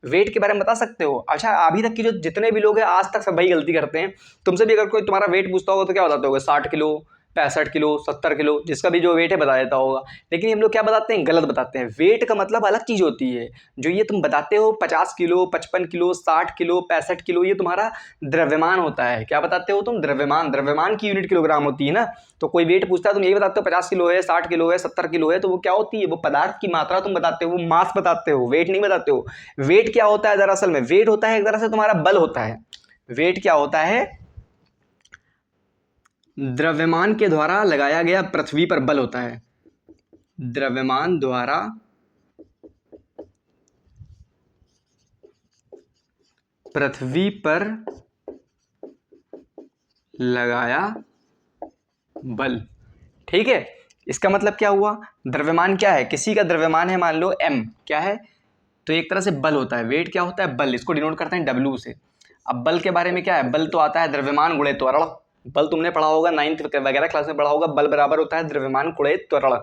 वेट के बारे में बता सकते हो? अच्छा, अभी तक की जो जितने भी लोग हैं आज तक सब भाई गलती करते हैं। तुमसे भी अगर कोई तुम्हारा वेट पूछता होगा तो क्या बताते होगे? 60 किलो, 65 किलो, 70 किलो, जिसका भी जो वेट है बता देता होगा। लेकिन हम लोग क्या बताते हैं? गलत बताते हैं। वेट का मतलब अलग चीज़ होती है। जो ये तुम बताते हो 50 किलो, 55 किलो, 60 किलो, 65 किलो, ये तुम्हारा द्रव्यमान होता है। क्या बताते हो तुम? द्रव्यमान। द्रव्यमान की यूनिट किलोग्राम होती है ना। तो कोई वेट पूछता है, तुम यही बताते हो 50 किलो है, 60 किलो है, 70 किलो है, तो वो क्या होती है? वो पदार्थ की मात्रा तुम बताते हो, वो मास बताते हो, वेट नहीं बताते हो। वेट क्या होता है दरअसल में? वेट होता है एक तरह से तुम्हारा बल होता है। वेट क्या होता है? द्रव्यमान के द्वारा लगाया गया पृथ्वी पर बल होता है। द्रव्यमान द्वारा पृथ्वी पर लगाया बल। ठीक है, इसका मतलब क्या हुआ? द्रव्यमान क्या है? किसी का द्रव्यमान है मान लो m, क्या है? तो एक तरह से बल होता है। वेट क्या होता है? बल। इसको डिनोट करते हैं W से। अब बल के बारे में क्या है? बल तो आता है द्रव्यमान गुणे त्वरण। बल तुमने पढ़ा होगा 9th वगैरह क्लास में पढ़ा होगा। बल बराबर होता है द्रव्यमान गुणे त्वरण।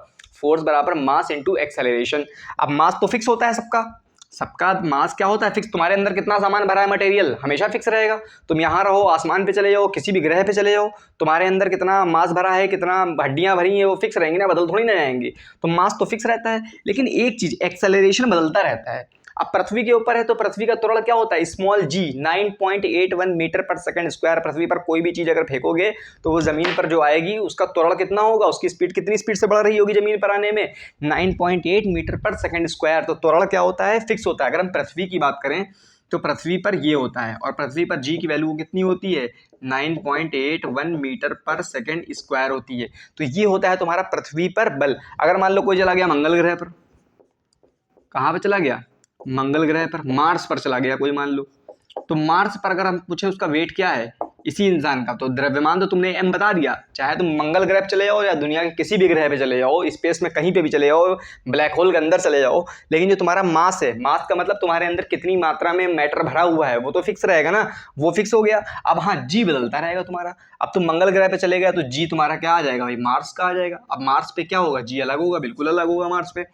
फोर्स बराबर मास इनटू एक्सेलरेशन। अब मास तो फिक्स होता है सबका। सबका मास क्या होता है? फिक्स। तुम्हारे अंदर कितना सामान भरा है मटेरियल, हमेशा फिक्स रहेगा। तुम यहाँ रहो, आसमान पे चले जाओ, किसी भी ग्रह पे चले जाओ, तुम्हारे अंदर कितना मास भरा है, कितना हड्डियां भरी हैं, वो फिक्स रहेंगी ना, बदल थोड़ी ना जाएंगी। तो मास तो फिक्स रहता है, लेकिन एक चीज, एक्सेलरेशन बदलता रहता है। अब पृथ्वी के ऊपर है तो पृथ्वी का त्वरण क्या होता है? स्मॉल g, 9.81 मीटर पर सेकंड स्क्वायर। पृथ्वी पर कोई भी चीज अगर फेंकोगे तो वो जमीन पर जो आएगी उसका त्वरण कितना होगा? उसकी स्पीड कितनी स्पीड से बढ़ रही होगी जमीन पर आने में? 9.8 मीटर पर सेकंड स्क्वायर। तो त्वरण क्या होता है? फिक्स होता है। अगर हम पृथ्वी की बात करें तो पृथ्वी पर ये होता है, और पृथ्वी पर g की वैल्यू कितनी होती है? 9.81 मीटर पर सेकंड स्क्वायर होती है। तो ये होता है तुम्हारा पृथ्वी पर बल। अगर मान लो कोई चला गया मंगल ग्रह पर, कहाँ पे चला गया? मंगल ग्रह पर, मार्स पर चला गया कोई मान लो, तो मार्स पर अगर हम पूछे उसका वेट क्या है इसी इंसान का, तो द्रव्यमान तो तुमने m बता दिया। चाहे तुम मंगल ग्रह पे चले जाओ या दुनिया के किसी भी ग्रह पे चले जाओ, स्पेस में कहीं पे भी चले जाओ, ब्लैक होल के अंदर चले जाओ, लेकिन जो तुम्हारा मास है, मास का मतलब तुम्हारे अंदर कितनी मात्रा में मैटर भरा हुआ है, वो तो फिक्स रहेगा ना, वो फिक्स हो गया। अब हाँ, जी बदलता रहेगा तुम्हारा। अब तुम मंगल ग्रह पे चले गए तो जी तुम्हारा क्या आ जाएगा भाई? मार्स का आ जाएगा। अब मार्स पे क्या होगा? जी अलग होगा, बिल्कुल अलग होगा मार्स पे।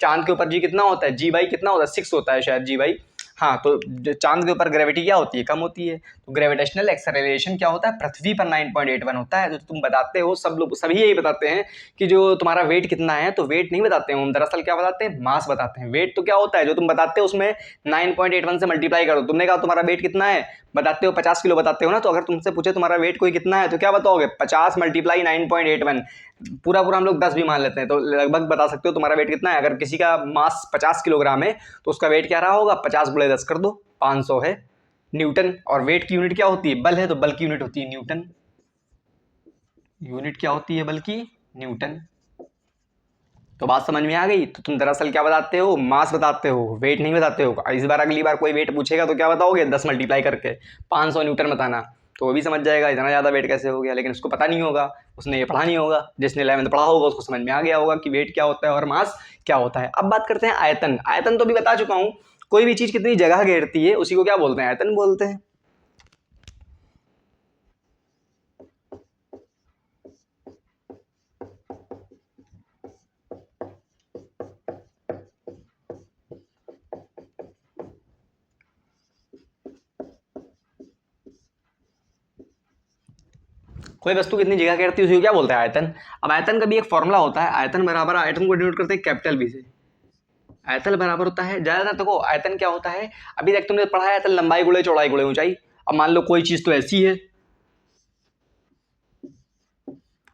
चांद के ऊपर जी कितना होता है? जी भाई कितना होता है? 6 होता है शायद जी भाई। हाँ, तो चांद के ऊपर ग्रेविटी क्या होती है? कम होती है। तो ग्रेविटेशनल एक्सेलरेशन क्या होता है? पृथ्वी पर 9.81 होता है। तो तुम बताते हो, सब लोग सभी यही बताते हैं कि जो तुम्हारा वेट कितना है, तो वेट नहीं बताते हैं हम, दरअसल क्या बताते हैं? मास बताते हैं। वेट तो क्या होता है? जो तुम बताते हो उसमें 9.81 से मल्टीप्लाई करो। तुमने कहा तुम्हारा वेट कितना है, बताते हो 50 किलो बताते हो ना, तो अगर तुमसे पूछे तुम्हारा वेट कोई कितना है तो क्या बताओगे? 50 मल्टीप्लाई 9.81, पूरा पूरा हम लोग 10 भी मान लेते हैं, तो लगभग बता सकते हो तुम्हारा वेट कितना है। अगर किसी का मास 50 किलोग्राम है तो उसका वेट क्या रहा होगा? 50 गुणे 10 कर दो, 500 है न्यूटन। और वेट की यूनिट क्या होती है? बल है तो बल की यूनिट होती है न्यूटन। यूनिट क्या होती है बल की? न्यूटन। तो बात समझ में आ गई? तो तुम दरअसल क्या बताते हो? मास बताते हो, वेट नहीं बताते हो। इस बार अगली बार कोई वेट पूछेगा तो क्या बताओगे? 10 मल्टीप्लाई करके 500 न्यूटन बताना, तो वो भी समझ जाएगा इतना ज़्यादा वेट कैसे हो गया। लेकिन उसको पता नहीं होगा, उसने ये पढ़ा नहीं होगा। जिसने 11th पढ़ा होगा उसको समझ में आ गया होगा कि वेट क्या होता है और मास क्या होता है। अब बात करते हैं आयतन। आयतन तो भी बता चुका हूँ, कोई भी चीज़ कितनी जगह घेरती है उसी को क्या बोलते हैं? आयतन बोलते हैं। कोई वस्तु कितनी जगह घेरती है उसी को क्या बोलते हैं? आयतन। अब आयतन का भी एक फॉर्मूला होता है। आयतन बराबर, आयतन को डिनोट करते हैं कैपिटल बी से। आयतन बराबर होता है, ज्यादातर देखो आयतन क्या होता है, अभी तक तुमने पढ़ा है आयतन लंबाई गुणे चौड़ाई गुणे ऊंचाई। अब मान लो कोई चीज तो ऐसी है,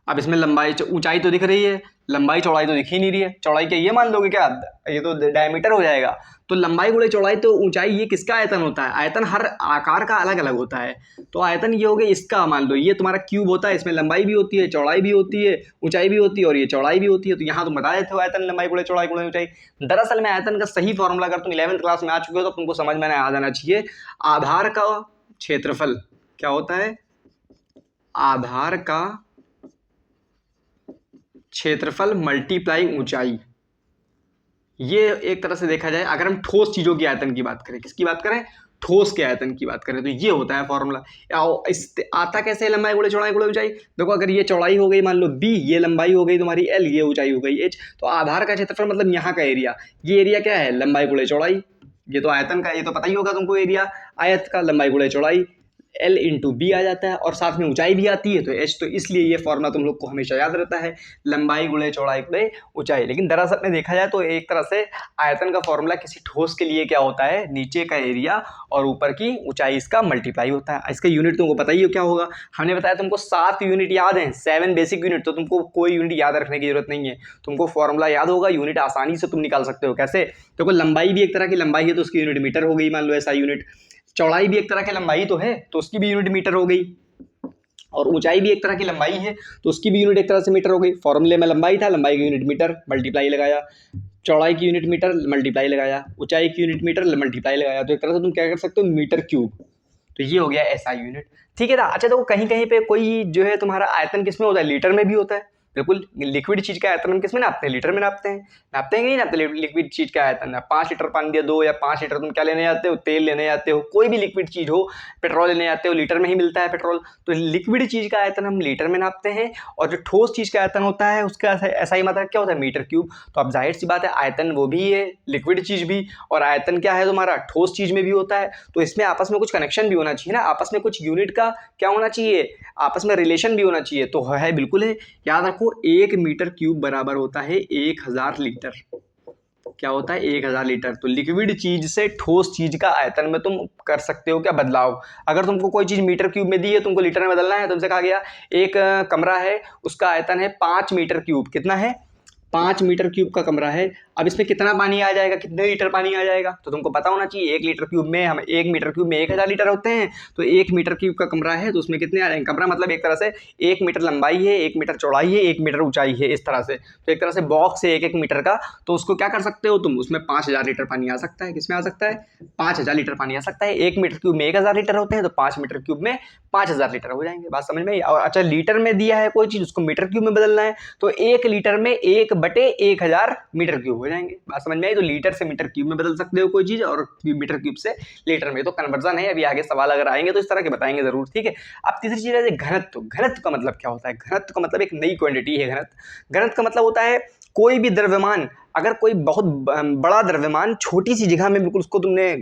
अब इसमें लंबाई ऊंचाई तो दिख रही है, लंबाई चौड़ाई तो दिख ही नहीं रही है। चौड़ाई क्या ये मान लोगे क्या? ये तो डायमीटर हो जाएगा। तो लंबाई गुणे चौड़ाई तो ऊंचाई, ये किसका आयतन होता है? आयतन हर आकार का अलग अलग होता है। तो आयतन ये हो गया इसका, मान लो ये तुम्हारा क्यूब होता है, इसमें लंबाई भी होती है, चौड़ाई भी होती है, ऊंचाई भी होती है, और ये चौड़ाई भी होती है। तो यहाँ तुम बता देते हो आयतन लंबाई गुणे चौड़ाई गुणे ऊंचाई। दरअसल में आयतन का सही फॉर्मूला अगर तुम 11th क्लास में आ चुके हो तो तुमको समझ में आ जाना चाहिए। आधार का क्षेत्रफल क्या होता है? आधार का क्षेत्रफल मल्टीप्लाई ऊंचाई। ये एक तरह से देखा जाए अगर हम ठोस चीजों की आयतन की बात करें, किसकी बात करें, ठोस के आयतन की बात करें, तो ये होता है फॉर्मूला। आता कैसे है, लंबाई गुणे चौड़ाई गुणे ऊंचाई। देखो अगर ये चौड़ाई हो गई मान लो b, ये लंबाई हो गई तुम्हारी l, ये ऊंचाई हो गई h, तो आधार का क्षेत्रफल मतलब यहाँ का एरिया, ये एरिया क्या है, लंबाई गुणे चौड़ाई। ये तो आयतन का, ये तो पता ही होगा तुमको, एरिया आयत का लंबाई गुणे चौड़ाई L इंटू बी आ जाता है, और साथ में ऊंचाई भी आती है तो h, तो इसलिए ये फॉर्मूला तुम लोग को हमेशा याद रहता है, लंबाई गुणे चौड़ाई गुणे ऊंचाई। लेकिन दरअसल में देखा जाए तो एक तरह से आयतन का फॉर्मूला किसी ठोस के लिए क्या होता है, नीचे का एरिया और ऊपर की ऊंचाई इसका मल्टीप्लाई होता है। इसका यूनिट तुमको पता ही हो क्या होगा, हमने बताया तुमको 7 यूनिट याद हैं, 7 बेसिक यूनिट, तो तुमको कोई यूनिट याद रखने की जरूरत नहीं है, तुमको फॉर्मूला याद होगा, यूनिट आसानी से तुम निकाल सकते हो। कैसे, देखो लंबाई भी एक तरह की लंबाई है तो उसकी यूनिट मीटर हो गई, मान लो ऐसा यूनिट। चौड़ाई भी एक तरह की लंबाई तो है तो उसकी भी यूनिट मीटर हो गई, और ऊंचाई भी एक तरह की लंबाई है तो उसकी भी यूनिट एक तरह से मीटर हो गई। फॉर्मूले में लंबाई था, लंबाई की यूनिट मीटर, मल्टीप्लाई लगाया, चौड़ाई की यूनिट मीटर, मल्टीप्लाई लगाया, ऊंचाई की यूनिट मीटर, मल्टीप्लाई लगाया, तो एक तरह से तुम क्या कर सकते हो, मीटर क्यूब। तो ये हो गया ऐसा यूनिट, ठीक है ना। अच्छा देखो कहीं कहीं पे कोई जो है तुम्हारा आयतन किस में होता है, लीटर में भी होता है। बिल्कुल, लिक्विड चीज का आयतन हम किस में नापते हैं, लीटर में नापते हैं। नापते हैं कि नहीं नापते लिक्विड चीज का आयतन, 5 लीटर पानी दे दो, या 5 लीटर तुम क्या लेने जाते हो, तेल लेने जाते हो, कोई भी लिक्विड चीज हो, पेट्रोल लेने जाते हो, लीटर में ही मिलता है पेट्रोल, तो लिक्विड चीज का आयतन हम लीटर में नापते हैं, और जो ठोस चीज का आयतन होता है उसका ऐसा ही मात्रा क्या होता है, मीटर क्यूब। तो अब जाहिर सी बात है आयतन वो भी है, लिक्विड चीज भी, और आयतन क्या है तुम्हारा, ठोस चीज में भी होता है, तो इसमें आपस में कुछ कनेक्शन भी होना चाहिए ना, आपस में कुछ यूनिट का क्या होना चाहिए, आपस में रिलेशन भी होना चाहिए। तो है बिल्कुल है, याद रखो 1 मीटर क्यूब बराबर होता है 1000 लीटर। क्या होता है, 1000 लीटर। तो लिक्विड चीज से ठोस चीज का आयतन में तुम कर सकते हो क्या बदलाव। अगर तुमको कोई चीज मीटर क्यूब में दी है, तुमको लीटर में बदलना है, तुमसे कहा गया एक कमरा है, उसका आयतन है 5 मीटर क्यूब, कितना है, 5 मीटर क्यूब का कमरा है। अब इसमें कितना पानी आ जाएगा, कितने लीटर पानी आ जाएगा, तो तुमको पता होना चाहिए। 1 लीटर क्यूब में हम 1 मीटर क्यूब में 1000 लीटर होते हैं, तो 1 मीटर क्यूब का कमरा है तो उसमें कितने आ जाएंगे, कमरा मतलब एक तरह से 1 मीटर लंबाई है, 1 मीटर चौड़ाई है, 1 मीटर ऊंचाई है, इस तरह से। तो एक तरह से बॉक्स है 1-1 मीटर का, तो उसको क्या कर सकते हो तुम, उसमें 5000 लीटर पानी आ सकता है। किसमें आ सकता है, 5000 लीटर पानी आ सकता है। 1 मीटर क्यूब में 1000 लीटर होते हैं, तो 5 मीटर क्यूब में 5000 लीटर हो जाएंगे। बात समझ में आई। और अच्छा लीटर में दिया है कोई चीज, उसको मीटर क्यूब में बदलना है, तो 1 लीटर में 1/1000 मीटर क्यूब हो जाएंगे। बात समझ में आई। तो लीटर से मीटर क्यूब में बदल सकते हो कोई चीज, और मीटर क्यूब से लीटर में। तो कन्वर्जन है, अभी आगे सवाल अगर आएंगे तो इस तरह के बताएंगे जरूर, ठीक है। अब तीसरी चीज है घनत्व। घनत्व का मतलब क्या होता है, घनत्व का मतलब एक नई क्वांटिटी है घनत्व। घनत्व का मतलब होता है कोई भी द्रव्यमान, अगर कोई बहुत बड़ा द्रव्यमान छोटी सी जगह में बिल्कुल उसको तुमने,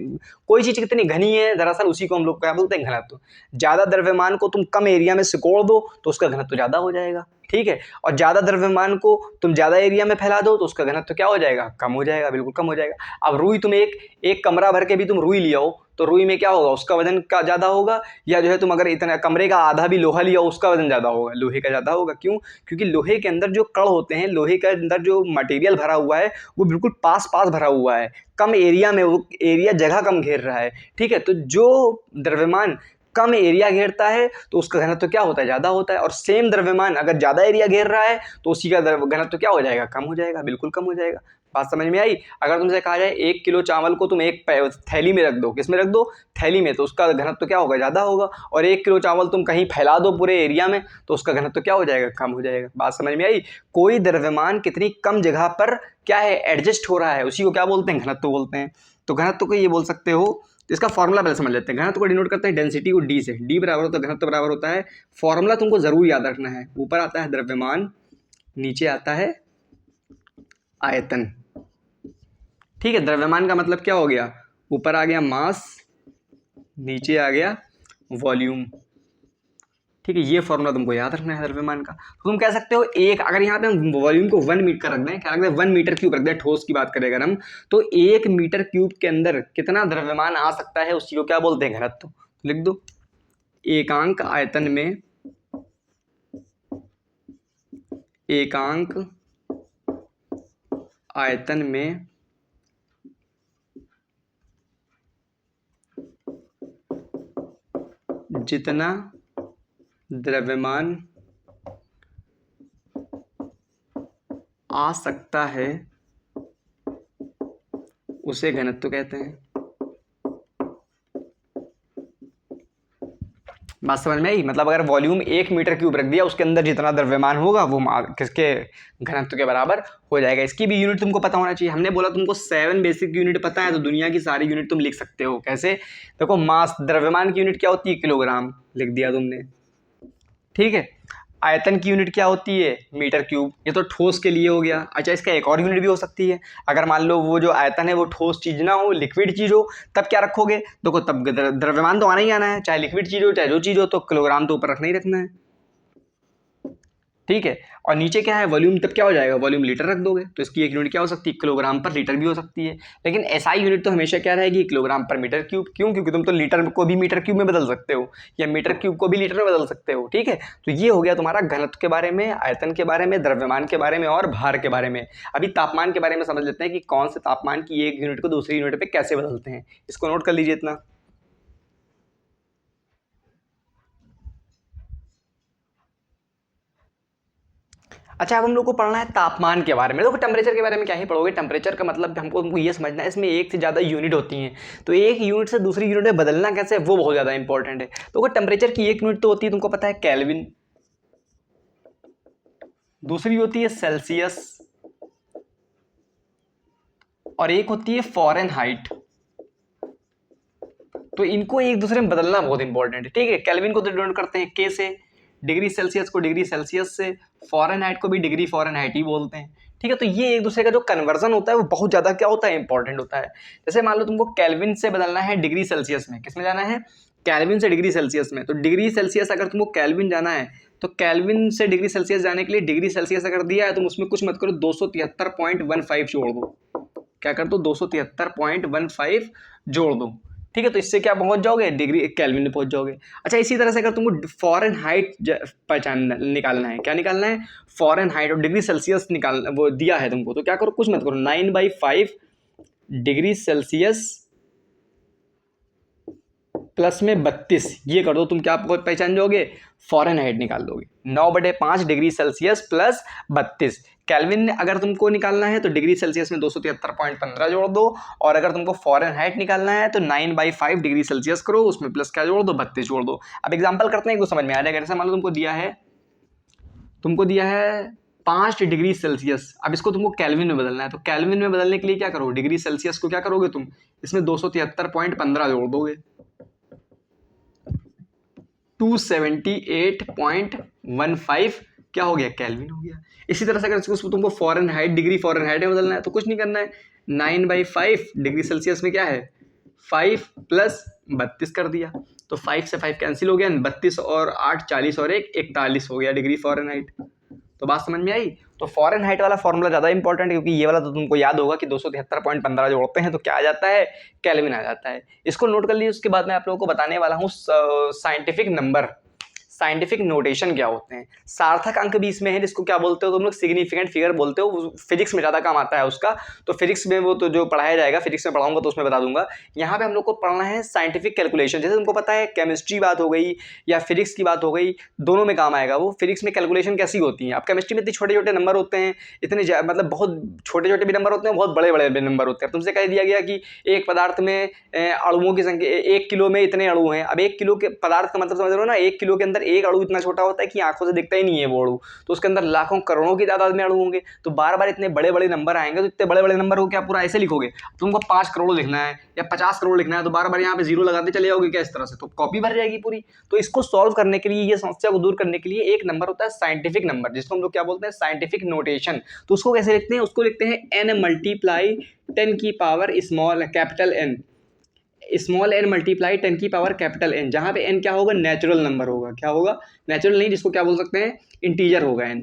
कोई चीज कितनी घनी है दरअसल उसी को हम लोग क्या बोलते हैं, घनत्व। ज्यादा द्रव्यमान को तुम कम एरिया में सिकोड़ दो तो उसका घनत्व ज्यादा हो जाएगा, ठीक है। और ज्यादा द्रव्यमान को तुम ज्यादा एरिया में फैला दो तो उसका घनत्व क्या हो जाएगा, कम हो जाएगा, बिल्कुल कम हो जाएगा। अब रुई तुम एक कमरा भर के भी तुम रुई लिया हो तो रुई में क्या होगा, उसका वजन का ज्यादा होगा, या जो है तुम अगर इतना कमरे का आधा भी लोहा लिया हो उसका वजन ज्यादा होगा, लोहे का ज्यादा होगा। क्यों, क्योंकि लोहे के अंदर जो कण होते हैं, लोहे के अंदर जो मटेरियल भरा हुआ है वो बिल्कुल पास पास भरा हुआ है, कम एरिया में, वो एरिया जगह कम घेर रहा है, ठीक है। तो जो द्रव्यमान कम एरिया घेरता है तो उसका घनत्व क्या होता है, ज्यादा होता है। और सेम द्रव्यमान अगर ज्यादा एरिया घेर रहा है तो उसी का घनत्व क्या हो जाएगा, कम हो जाएगा, बिल्कुल कम हो जाएगा। बात समझ में आई। अगर तुमसे कहा जाए 1 किलो चावल को तुम एक थैली में रख दो, किसमें रख दो, थैली में, तो उसका घनत्व क्या होगा, ज्यादा होगा। और 1 किलो चावल तुम कहीं फैला दो पूरे एरिया में तो उसका घनत्व क्या हो जाएगा, कम हो जाएगा। बात समझ में आई। कोई द्रव्यमान कितनी कम जगह पर क्या है, एडजस्ट हो रहा है, उसी को क्या बोलते हैं, घनत्व बोलते हैं। तो घनत्व को ये बोल सकते हो। तो इसका फॉर्मूला पहले समझ लेते हैं। घनत्व को डिनोट करते हैं डेंसिटी को डी से, डी बराबर होता है, घनत्व बराबर होता है, फॉर्मूला तुमको जरूर याद रखना है। ऊपर आता है द्रव्यमान, नीचे आता है आयतन, ठीक है। द्रव्यमान का मतलब क्या हो गया, ऊपर आ गया मास, नीचे आ गया वॉल्यूम, ठीक है। ये फॉर्मूला तुमको याद रखना है द्रव्यमान का। तो तुम कह सकते हो एक, अगर यहाँ पे हम वॉल्यूम को 1 मीटर रख दें, क्या रख दें, 1 मीटर क्यूब रख दें, ठोस की बात करें अगर हम, तो 1 मीटर क्यूब के अंदर कितना द्रव्यमान आ सकता है उसी को क्या बोलते हैं, घनत्व। लिख दो, एकांक आयतन में, एकांक आयतन में जितना द्रव्यमान आ सकता है उसे घनत्व कहते हैं। बात समझ में आई? मतलब अगर वॉल्यूम 1 मीटर क्यूब रख दिया, उसके अंदर जितना द्रव्यमान होगा वो किसके घनत्व के बराबर हो जाएगा। इसकी भी यूनिट तुमको पता होना चाहिए। हमने बोला तुमको 7 बेसिक यूनिट पता है, तो दुनिया की सारी यूनिट तुम लिख सकते हो। कैसे? देखो, मास, द्रव्यमान की यूनिट क्या होती है? किलोग्राम, लिख दिया तुमने। ठीक है। आयतन की यूनिट क्या होती है? Metre cube. ये तो ठोस के लिए हो गया। अच्छा, इसका एक और यूनिट भी हो सकती है। अगर मान लो वो जो आयतन है वो ठोस चीज ना हो, लिक्विड चीज हो, तब क्या रखोगे? देखो, तब द्रव्यमान तो आना ही आना है, चाहे लिक्विड चीज हो चाहे जो चीज हो, तो किलोग्राम तो ऊपर रखना ही रखना है। ठीक है। और नीचे क्या है? वॉल्यूम। तब क्या हो जाएगा? वॉल्यूम लीटर रख दोगे, तो इसकी एक यूनिट क्या हो सकती है? किलोग्राम पर लीटर भी हो सकती है। लेकिन एसआई यूनिट तो हमेशा क्या रहेगी? किलोग्राम पर मीटर क्यूब। क्यों? क्योंकि तुम तो लीटर को भी मीटर क्यूब में बदल सकते हो, या मीटर क्यूब को भी लीटर में बदल सकते हो। ठीक है। तो ये हो गया तुम्हारा घनत्व के बारे में, आयतन के बारे में, द्रव्यमान के बारे में और भार के बारे में। अभी तापमान के बारे में समझ लेते हैं कि कौन से तापमान की एक यूनिट को दूसरी यूनिट पे कैसे बदलते हैं। इसको नोट कर लीजिए इतना। अच्छा, अब हम लोग को पढ़ना है तापमान के बारे में। देखो, टेम्परेचर के बारे में क्या ही पढ़ोगे। टेम्परेचर का मतलब हमको ये समझना है, इसमें एक से ज़्यादा यूनिट होती हैं, तो एक यूनिट से दूसरी यूनिट में बदलना कैसे, वो बहुत ज़्यादा इंपॉर्टेंट है। तो टेम्परेचर की एक यूनिट तो होती है, तुमको पता है, केल्विन। दूसरी होती है सेल्सियस, और एक होती है फॉरेनहाइट। तो इनको एक दूसरे में बदलना बहुत इंपॉर्टेंट है। ठीक है। केल्विन को तो डिनोट करते हैं के से, डिग्री सेल्सियस को डिग्री सेल्सियस से, फॉरेनहाइट को भी डिग्री फॉरेनहाइट ही बोलते हैं। ठीक है। तो ये एक दूसरे का जो कन्वर्जन होता है वो बहुत ज़्यादा क्या होता है? इंपॉर्टेंट होता है। जैसे मान लो तुमको केल्विन से बदलना है डिग्री सेल्सियस में। किसमें जाना है? केल्विन से डिग्री सेल्सियस में। तो डिग्री सेल्सियस अगर तुमको केल्विन जाना है, तो केल्विन से डिग्री सेल्सियस जाने के लिए डिग्री सेल्सियस अगर दिया है, तुम उसमें कुछ मत करो, 273.15 जोड़ दो। क्या कर दो? 273.15 जोड़ दो। ठीक है। तो इससे क्या पहुंच जाओगे? डिग्री केल्विन में पहुंच जाओगे। अच्छा, इसी तरह से अगर तुमको फॉरेन हाइट पहचान निकालना है, क्या निकालना है? फॉरेन हाइट, और डिग्री सेल्सियस निकालना, वो दिया है तुमको, तो क्या करो? कुछ मत करो, 9/5 डिग्री सेल्सियस प्लस में 32, ये कर दो। तुम क्या पहचान जाओगे? फॉरेन हाइट निकाल दोगे। 9/5 डिग्री सेल्सियस प्लस 32। केल्विन अगर तुमको निकालना है तो डिग्री सेल्सियस में 273.15 जोड़ दो, और अगर तुमको फॉरेन हाइट निकालना है तो 9/5 डिग्री सेल्सियस करो, उसमें प्लस क्या जोड़ दो? 32 जोड़ दो। अब एग्जाम्पल करते हैं, कुछ समझ में आ जाएगा। जैसे मान लो तुमको दिया है 5 डिग्री सेल्सियस। अब इसको तुमको केल्विन में बदलना है, तो केल्विन में बदलने के लिए क्या करो? डिग्री सेल्सियस को क्या करोगे तुम? इसमें 273.15 जोड़ दोगे, 278.15 क्या हो गया? केल्विन हो गया। इसी तरह से अगर इसको तुमको foreign height, degree foreign height में बदलना है, तो कुछ नहीं करना है, 9/5 डिग्री सेल्सियस में क्या है? 5 प्लस 32 कर दिया, तो 5 से 5 कैंसिल हो गया, 32 और 8 40 और 1 41 हो गया डिग्री फॉरेन हाइट। तो बात समझ में आई? तो फॉरेन हाइट वाला फॉर्मूला ज़्यादा इंपॉर्टेंट है, क्योंकि ये वाला तो तुमको याद होगा कि 273.15 जोड़ते हैं तो क्या आ जाता है? केल्विन आ जाता है। इसको नोट कर लीजिए। उसके बाद मैं आप लोगों को बताने वाला हूँ साइंटिफिक नंबर, साइंटिफिक नोटेशन क्या होते हैं। सार्थक अंक भी इसमें है, जिसको क्या बोलते हो तुम लोग? सिग्निफिकेंट फिगर बोलते हो। फिजिक्स में ज़्यादा काम आता है उसका, तो फिजिक्स में वो तो जो पढ़ाया जाएगा, फिजिक्स में पढ़ाऊंगा तो उसमें बता दूंगा। यहाँ पे हम लोग को पढ़ना है साइंटिफिक कैलकुलेशन। जैसे तुमको पता है केमिस्ट्री बात हो गई या फिजिक्स की बात हो गई, दोनों में काम आएगा वो। फिजिक्स में कैलकुलेशन कैसी होती है? अब केमिस्ट्री में इतने छोटे छोटे नंबर होते हैं, इतने मतलब बहुत छोटे छोटे भी नंबर होते हैं, बहुत बड़े बड़े भी नंबर होते हैं। तुमसे कह दिया गया कि एक पदार्थ में अणुओं की संख्या, 1 किलो में इतने अणु हैं। अब 1 किलो के पदार्थ का मतलब समझ रहे हो ना? 1 किलो के अंदर एक अणु इतना छोटा होता है कि आंखों से दिखता ही नहीं है वो अणु, तो उसके अंदर लाखों करोड़ों की तादाद में अणु होंगे। तो बार बार इतने बड़े बड़े नंबर आएंगे, तो इतने बड़े बड़े नंबर को क्या पूरा ऐसे लिखोगे? तुमको 5 करोड़ लिखना है या 50 करोड़ लिखना है, तो बार बार यहाँ पे जीरो लगाते चले जाओगे क्या इस तरह से? तो कॉपी भर जाएगी पूरी। तो इसको सॉल्व करने के लिए, ये समस्या को दूर करने के लिए एक नंबर होता है साइंटिफिक नंबर, जिसको हम लोग क्या बोलते हैं? Scientific notation. तो उसको कैसे लिखते हैं? उसको लिखते हैं n मल्टीप्लाई 10 की power small capital N, small n multiply 10 की पावर कैपिटल N, जहां पे n क्या होगा? नेचुरल नंबर होगा। क्या होगा? नेचुरल नहीं, जिसको क्या बोल सकते हैं? इंटीजर होगा n।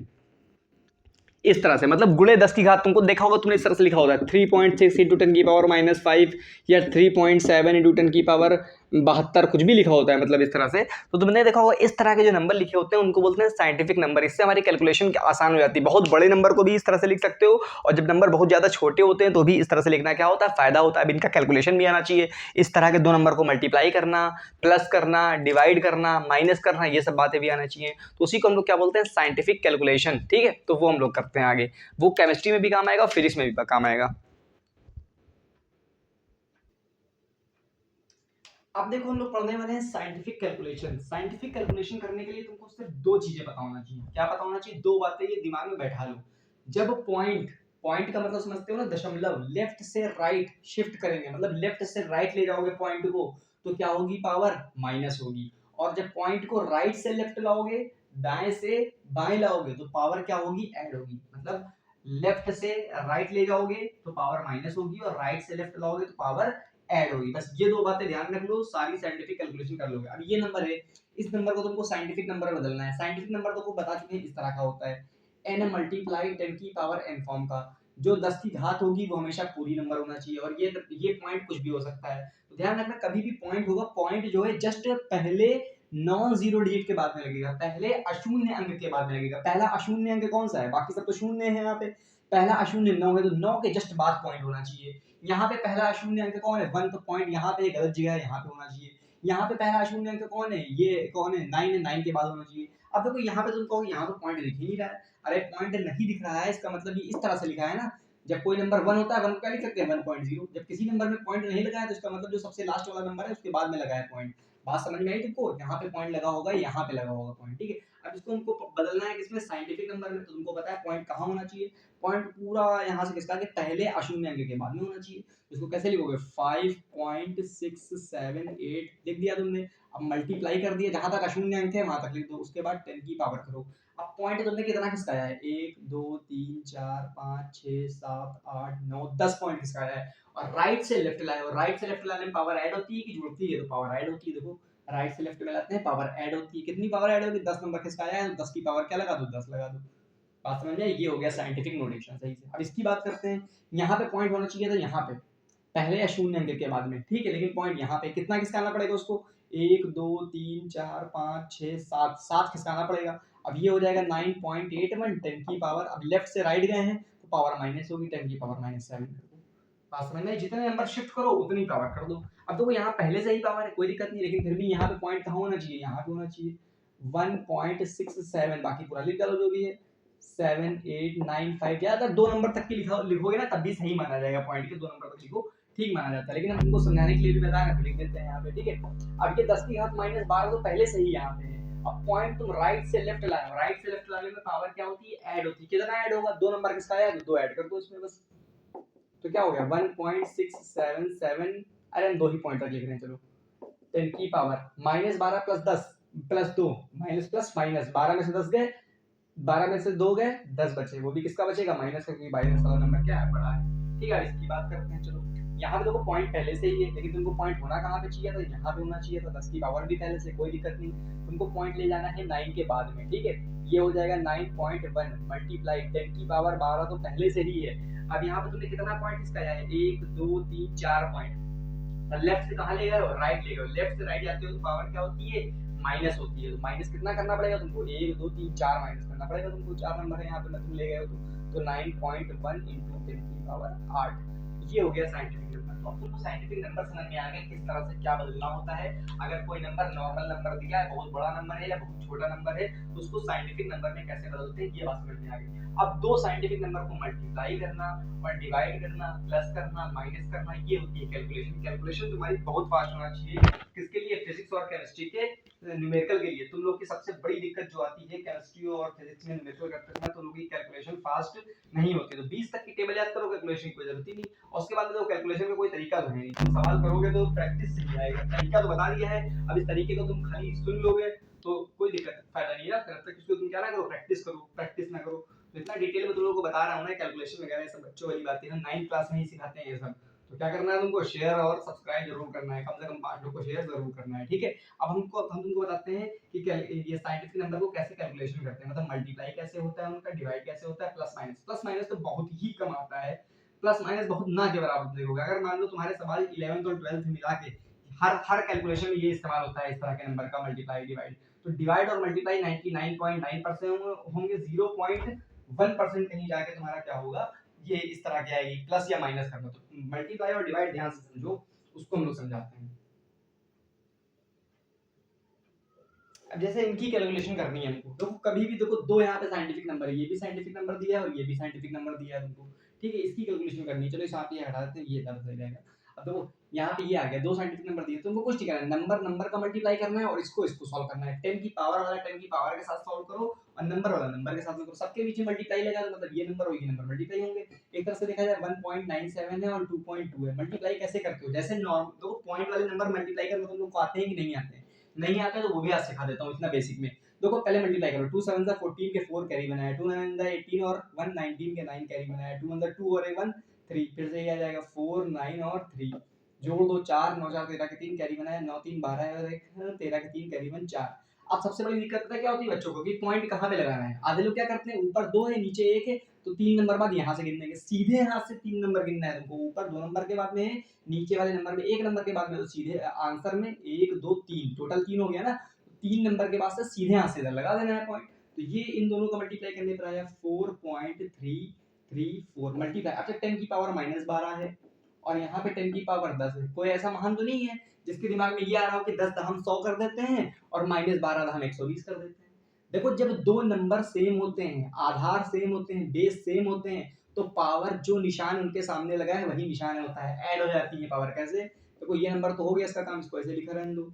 इस तरह से, मतलब गुणे 10 की घात। तुमको देखा होगा, तुमने इस तरह से लिखा होता है 3.6 इंटू 10 की पावर -5 या 3.7 इंटू 10 की पावर 72, कुछ भी लिखा होता है, मतलब इस तरह से। तो तुमने देखा होगा इस तरह के जो नंबर लिखे होते हैं उनको बोलते हैं साइंटिफिक नंबर। इससे हमारी कैलकुलेशन आसान हो जाती है। बहुत बड़े नंबर को भी इस तरह से लिख सकते हो, और जब नंबर बहुत ज़्यादा छोटे होते हैं तो भी इस तरह से लिखना क्या होता है? फायदा होता है। अब इनका कैलकुलेशन भी आना चाहिए। इस तरह के दो नंबर को मल्टीप्लाई करना, प्लस करना, डिवाइड करना, माइनस करना, ये सब बातें भी आना चाहिए। तो उसी को हम लोग क्या बोलते हैं? Scientific calculation. ठीक है। तो वो हम लोग करते हैं आगे। वो केमिस्ट्री में भी काम आएगा और फिजिक्स में भी काम आएगा। अब देखो हम लोग पढ़ने वाले हैं साइंटिफिक कैलकुलेशन। साइंटिफिक कैलकुलेशन करने के लिए तुमको सिर्फ दो चीजें पता होना चाहिए। क्या पता होना चाहिए? दो बातें, ये दिमाग में बैठा लो। जब पॉइंट, पॉइंट का मतलब समझते हो ना, दशमलव, लेफ्ट से राइट शिफ्ट करेंगे, मतलब लेफ्ट से राइट ले जाओगे पॉइंट को, तो क्या होगी? पावर माइनस होगी। और जब पॉइंट को राइट से लेफ्ट लाओगे, दाएं से बाएं लाओगे, तो पावर क्या होगी? ऐड होगी। मतलब लेफ्ट से राइट ले जाओगे तो पावर माइनस होगी, और राइट से लेफ्ट लाओगे तो पावर ऐड होगी। बस ये दो बातें ध्यान रख लो, सारी साइंटिफिक कैलकुलेशन कर लोगे। अब ये नंबर है, इस नंबर को तुमको साइंटिफिक नंबर में बदलना है। साइंटिफिक नंबर तो बता चुके हैं इस तरह का होता है, n मल्टीप्लाई 10 की पावर n फॉर्म का। जो 10 की घात होगी वो हमेशा पूरी नंबर होना चाहिए, और ये पॉइंट कुछ भी हो सकता है। तो ध्यान रखना, कभी भी पॉइंट होगा, पॉइंट जो है जस्ट पहले नॉन जीरो डिजिट के बाद में लगेगा, पहले अशून्य अंक के बाद में लगेगा। पहला अशून्य अंक कौन सा है? बाकी सब तो शून्य है। यहाँ पे पहला अशून्य 9 है, तो 9 के जस्ट बाद पॉइंट होना चाहिए। यहाँ पे पहला अशून्य अंक कौन है? 1, तो पॉइंट यहाँ पे गलत जगह है, यहाँ पे होना चाहिए। यहाँ पे पहला अशून्य अंक कौन है? ये कौन है? 9 है, 9 के बाद होना चाहिए। अब देखो यहाँ पे तुम कहोगे यहाँ तो पॉइंट दिख ही नहीं रहा है। अरे पॉइंट नहीं दिख रहा है, इसका मतलब ये इस तरह से लिखा है ना, जब कोई नंबर 1 होता है, 1 को क्या लिख सकते हैं? 1.0। जब किसी नंबर में पॉइंट नहीं लगा है, तो इसका मतलब जो सबसे लास्ट वाला नंबर है उसके बाद में लगा है पॉइंट। बात समझ में आई तुमको? यहाँ पे पॉइंट लगा होगा, यहाँ पे लगा होगा पॉइंट, ठीक है। अब इसको हमको बदलना है किसमें? साइंटिफिक नंबर में। तो तुमको पता है पॉइंट कहाँ होना चाहिए? पॉइंट पूरा यहाँ से किसका? पहले अशून्य अंक के बाद में होना चाहिए। इसको कैसे लिखोगे? 5.678 लिख दिया तुमने। अब मल्टीप्लाई कर दिया, जहां तक अशून्य अंक है वहां तक लिख दो, उसके बाद 10 की पावर करो। अब पॉइंट तुमने कितना खिसकाया है? 1 2 3 4 5 6 7 8 9 10 पॉइंट खिसकाया है। और राइट से लेफ्ट लाए हो, राइट से लेफ्ट लाने में पावर ऐड होती है कि जुड़ती है? तो पावर ऐड होती है। देखो राइट से लेफ्ट में लाते हैं, पावर ऐड होती है। कितनी पावर ऐड होगी? 10 नंबर खिसकाया है, तो 10 की पावर क्या लगा दो? 10 लगा दो। बात समझ में आई? ये हो गया साइंटिफिक नोटेशन सही से। अब इसकी बात करते हैं। यहाँ पे पॉइंट होना चाहिए था, यहाँ पे पहले अशून्य अंक के बाद में, ठीक है। लेकिन पॉइंट यहाँ पे कितना खिसकाना पड़ेगा उसको? 1 2 3 4 5 6 7 7 खिसकाना पड़ेगा। अब ये हो जाएगा 9.81 10 की पावर। अब लेफ्ट से राइट गए हैं तो पावर माइनस होगी, 10 की पावर -7 कर दो। बात समझ में आई? जितने नंबर शिफ्ट करो उतनी पावर कर दो। अब देखो यहाँ पहले से ही पावर है, कोई दिक्कत नहीं, लेकिन फिर भी यहाँ पे पॉइंट कहाँ होना चाहिए? यहाँ पे होना चाहिए। 1.67, बाकी पूरा लिख डालो जो भी है। 7 8 9 5, ज्यादातर 2 नंबर तक की लिखोगे ना तब भी सही माना जाएगा। पॉइंट के 2 नंबर तक लिखो, ठीक माना जाता है। लेकिन हम तुमको समझाने के लिए भी बता रहे हैं, लिख देते हैं यहाँ पे, ठीक है। अब ये 10 की घात -12 तो पहले से ही यहाँ पे है। अब पॉइंट तुम राइट से लेफ्ट लाए हो, राइट से लेफ्ट लाने में पावर क्या होती है? ऐड होती है। कितना ऐड होगा? 2 नंबर किसका आया? 2 ऐड कर दो इसमें बस। तो क्या हो गया? 1.677। अरे हम 2 ही पॉइंट तक लिख रहे हैं, चलो। 10 की power -12 plus 10 plus 2 minus plus minus, 12 में से 10 गए, 12 में से 2 गए, 10 बचे। वो भी किसका बचेगा? माइनस का, क्योंकि माइनस वाला नंबर क्या है? बड़ा है, ठीक है। इसकी बात करते हैं, चलो। यहाँ पे देखो पॉइंट पहले से ही है, लेकिन तुमको पॉइंट होना कहाँ पे चाहिए था? यहाँ पे होना चाहिए था। 10 की पावर भी पहले से, कोई दिक्कत नहीं। तुमको पॉइंट ले जाना है 9 के बाद में, ठीक है। ये हो जाएगा 9.1 मल्टीप्लाई 10 की पावर 12 तो पहले से ही है। अब यहाँ पे तुमने कितना पॉइंट खिसकाया है? 1 2 3 4 पॉइंट। लेफ्ट से कहाँ ले गए हो? राइट ले गए हो। लेफ्ट से राइट जाते हो तो पावर क्या होती है? माइनस होती है। तो माइनस कितना करना पड़ेगा तुमको? 1 2 3 4 माइनस करना पड़ेगा तुमको। 4 नंबर है यहाँ पे, तुम ले गए हो तो 9.1 इंटू 10 की पावर 8। ये हो गया साइंटिफिक नंबर। तो अब तुमको साइंटिफिक नंबर समझ में आ गया किस तरह से क्या बदलना होता है। अगर कोई नंबर नॉर्मल नंबर दिया है, बहुत बड़ा नंबर है या बहुत छोटा नंबर है, तो उसको साइंटिफिक नंबर में कैसे बदलते हैं, ये बात समझ में आ गई। अब दो साइंटिफिक नंबर को मल्टीप्लाई करना और डिवाइड करना, प्लस करना, माइनस करना, ये होती है कैलकुलेशन। कैलकुलेशन तुम्हारी बहुत फास्ट होना चाहिए। किसके लिए? फिजिक्स और केमिस्ट्री के न्यूमेरिकल के लिए। तुम लोग की सबसे बड़ी दिक्कत जो आती है केमिस्ट्री और फिजिक्स में न्यूमेरिकल करते समय, तुम लोग की कैलकुलेशन फास्ट नहीं होती। तो 20 तक की टेबल याद करो, कैलकुलेशन की कोई जरूरत ही नहीं। और उसके बाद तो कैलकुलेशन का कोई तरीका तो है नहीं, तुम सवाल करोगे तो प्रैक्टिस से ही आएगा। तरीका तो बता दिया है, अब इस तरीके को तुम खाली सुन लोगे तो कोई दिक्कत फायदा नहीं है। तब तक इसको तुम क्या ना करो, प्रैक्टिस करो। प्रैक्टिस ना करो तो इतना डिटेल में तुम लोगों को बता रहा हूँ ना, कैलकुलेशन वगैरह सब बच्चों वाली बातें ना, 9th क्लास में ही सिखाते हैं ये सब। तो क्या करना है तुमको? शेयर और सब्सक्राइब जरूर करना है, कम से कम 5 लोग को शेयर जरूर करना है, ठीक है। अब हम तुमको बताते हैं कि ये साइंटिफिक नंबर को कैसे कैलकुलेशन करते हैं, मतलब मल्टीप्लाई कैसे होता है उनका, डिवाइड कैसे होता है, प्लस माइनस। प्लस माइनस तो बहुत ही कम आता है, प्लस माइनस बहुत ना के बराबर देखोगे। अगर मान लो तुम्हारे सवाल 11th और 12th मिला के हर कैलकुलेशन में ये इस्तेमाल होता है, इस तरह के नंबर का मल्टीप्लाई डिवाइड। तो डिवाइड और मल्टीप्लाई 99.9% होंगे, 0.1% कहीं जाके तुम्हारा क्या होगा, ये इस तरह की आएगी, प्लस या माइनस करना। तो मल्टीप्लाई और डिवाइड ध्यान से समझो, उसको हम लोग समझाते हैं। अब जैसे इनकी कैलकुलेशन करनी है हमको, तो कभी भी देखो दो यहाँ पे साइंटिफिक नंबर है, ये भी साइंटिफिक नंबर दिया है और ये भी साइंटिफिक नंबर दिया है तुमको, ठीक है। इसकी कैलकुलेशन करनी है, चलो इस आप ये हटा देते हैं, ये ज्यादा सही रहेगा। अब देखो यहाँ पे ये आ गया, दो साइंटिफिक नंबर दिए, तुमको कुछ नहीं करना है, नंबर का मल्टीप्लाई करना है और इसको सॉल्व करना है। 10 की पावर वाला 10 की पावर के साथ सॉल्व करो और नंबर वाला नंबर के साथ करो, सबके बीच में मल्टीप्लाई लगा दो, मतलब ये नंबर और ये नंबर मल्टीप्लाई होंगे। एक तरह से देखा जाए 1.97 है और 2.2 है। मल्टीप्लाई कैसे करते हो, जैसे नॉर्मल तो पॉइंट वाले नंबर मल्टीप्लाई करना तुम लोग को आते हैं कि नहीं आते हैं? नहीं आते तो वो भी आज सिखा देता हूँ, इतना बेसिक में। देखो पहले मल्टीप्लाई करो, 2 7 14 के 4 कैरी बनाया, 2 9 18 और 1 19 के 9 कैरी बनाया, 2 1 2 और 1 3, फिर से ये आ जाएगा 4 9 और 3, जोड़ दो 4 9 4 13 के 3 कैरी बनाया, 9 3 12 और 1 13 के 3 कैरी बन 4। अब सबसे बड़ी दिक्कत पता है क्या होती है बच्चों को, कि पॉइंट कहाँ पे लगाना है। आधे लोग क्या करते हैं, ऊपर 2 है नीचे 1 है, तो 3 नंबर बाद यहाँ से गिनने के, सीधे हाथ से 3 नंबर गिनना है तुमको। ऊपर 2 नंबर के बाद में है, नीचे वाले नंबर में 1 नंबर के बाद में, तो सीधे आंसर में 1 2 3 टोटल 3 हो गया ना, 3 नंबर के बाद से सीधे हाथ से इधर लगा देना है पॉइंट। तो ये इन दोनों का मल्टीप्लाई करने पर आया 4.334 मल्टीप्लाई। अच्छा 10 की पावर -12 है और यहाँ पे 10 की पावर 10 है। कोई ऐसा महान तो नहीं है जिसके दिमाग में ये आ रहा हो कि 10 हम 100 कर देते हैं और -12 हम 120 कर देते हैं। देखो जब दो नंबर सेम होते हैं, आधार सेम होते हैं, बेस सेम होते हैं, तो पावर जो निशान उनके सामने लगा है वही निशान होता है, ऐड हो जाती है पावर। कैसे? देखो ये नंबर तो हो गया इसका काम, इसको ऐसे लिखा रहने दो।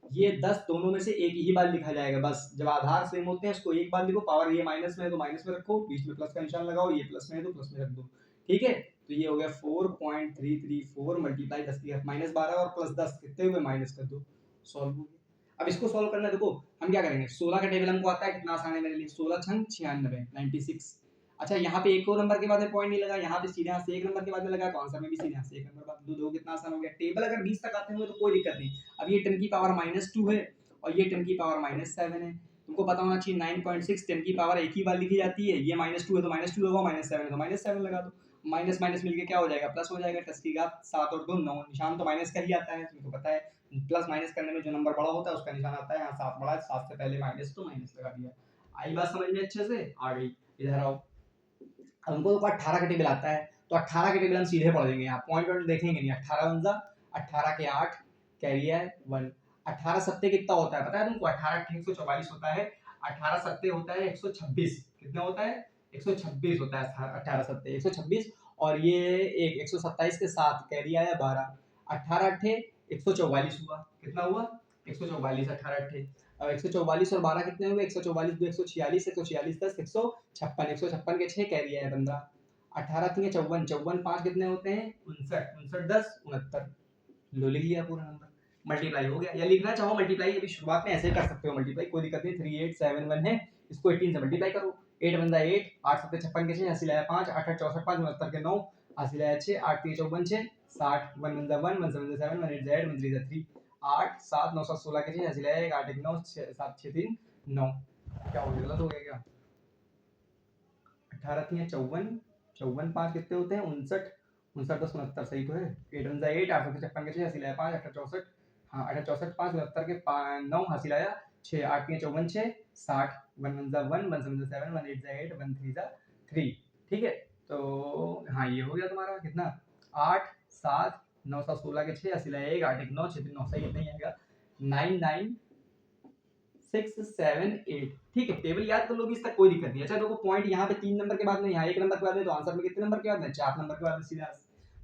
ये 10 दोनों में से एक ही बार लिखा जाएगा बस। जब आधार सेम होते हैं इसको एक बार लिखो, पावर ये माइनस में है तो माइनस में रखो, बीच में प्लस का निशान लगाओ, ये प्लस में है तो प्लस में रख दो। ठीक है, तो ये हो गया 4.334 मल्टीप्लाई 10 की -12 और प्लस 10 कितने हुए, माइनस कर दो, सॉल्व हो गया। अब इसको सॉल्व करना है, देखो हम क्या करेंगे, 16 का टेबल हमको आता है, कितना आसान है मेरे लिए, 16 छंग 96 96। अच्छा यहाँ पे एक और नंबर के बाद में पॉइंट नहीं लगा, यहाँ पे सीधे हाथ से एक नंबर के बाद में लगा, तो आंसर में भी सीधे हाथ से एक नंबर बाद, दो कितना आसान हो गया। टेबल अगर 20 तक आते हुए तो कोई दिक्कत नहीं। अब ये 10 की पावर -2 है और ये 10 की पावर -7 है। तुमको पता होना चाहिए 9.6 10 की पावर एक ही बार लिखी जाती है, ये -2 है तो -2 होगा, -7 है तो -7 लगा दो, माइनस माइनस मिलके क्या हो जाएगा, प्लस हो जाएगा। 10 की घात 7 और 2 9, निशान तो माइनस का ही आता है, तुमको पता है प्लस माइनस करने में जो नंबर बड़ा होता है उसका निशान आता है। यहाँ 7 बड़ा है, 7 से पहले माइनस तो माइनस लगा दिया। आई बात समझ में अच्छे से? आ गई। इधर आओ, हमको तो 18 का टेबल आता है, तो 18 के टेबल हम सीधे पढ़ लेंगे, यहाँ पॉइंट वॉइंट देखेंगे नहीं। 18 11 18 के 8 कैरी है 1। 18 सत्ते कितना होता है पता है तुमको? 18 144 होता है, 18 सत्ते होता है 126। कितना होता है? 126 होता है 18 सत्ते 126। और ये एक 127 के साथ कैरी आया 12, 18 अट्ठे 144 हुआ। कितना हुआ? 144। 18 अट्ठे अब 144 और 12 कितने हुए? 144 2 146, 146 10 156, 156 के 6 कैरी है 15, 18 3 54, 54 5 कितने होते हैं? 59, 59 10 69। लो लिख लिया पूरा नंबर, मल्टीप्लाई हो गया। या लिखना चाहो मल्टीप्लाई अभी शुरुआत में ऐसे कर सकते हो मल्टीप्लाई, कोई दिक्कत नहीं। 3871 है, इसको 18 से मल्टीप्लाई करो। 8 बंदा 8, 8 7 56 के 6, 80 लाया 5, 8 8 64 5, 69 के 9, 80 लाया 6, 8 3 54 6, 60, 1 बंदा 1, 1 7 7, 1 8 Z, 1 3 3, 8 7 9 7 16 के 6, 80 लाया 1, 8 1 9 7 6 3 9। क्या हो गया, गलत हो गया क्या? 18 3 54, 54 5 कितने होते हैं? 59, 59 10 69 सही तो है। 8 1 8, 8 7 56 के 6, 80 लाया 5, 8 64, हाँ 8 64 5 69 के 9, 80 लाया 6, 8 3 54 6, 60, 1 1 1, 1 7 7, 1 8 8, 1 3 3। ठीक है, तो हाँ ये हो गया तुम्हारा कितना, 8 7 9 7 16 के 6, 80 लाया 1, 8 1 9 6 3 9, सही नहीं आएगा, 9 9 6 7 8। ठीक है, टेबल याद कर लोगे, इसका कोई दिक्कत नहीं। अच्छा देखो पॉइंट यहाँ पे 3 नंबर के बाद में, यहाँ 1 नंबर के बाद में, तो आंसर में कितने नंबर के बाद में? 4 नंबर के बाद में सीधा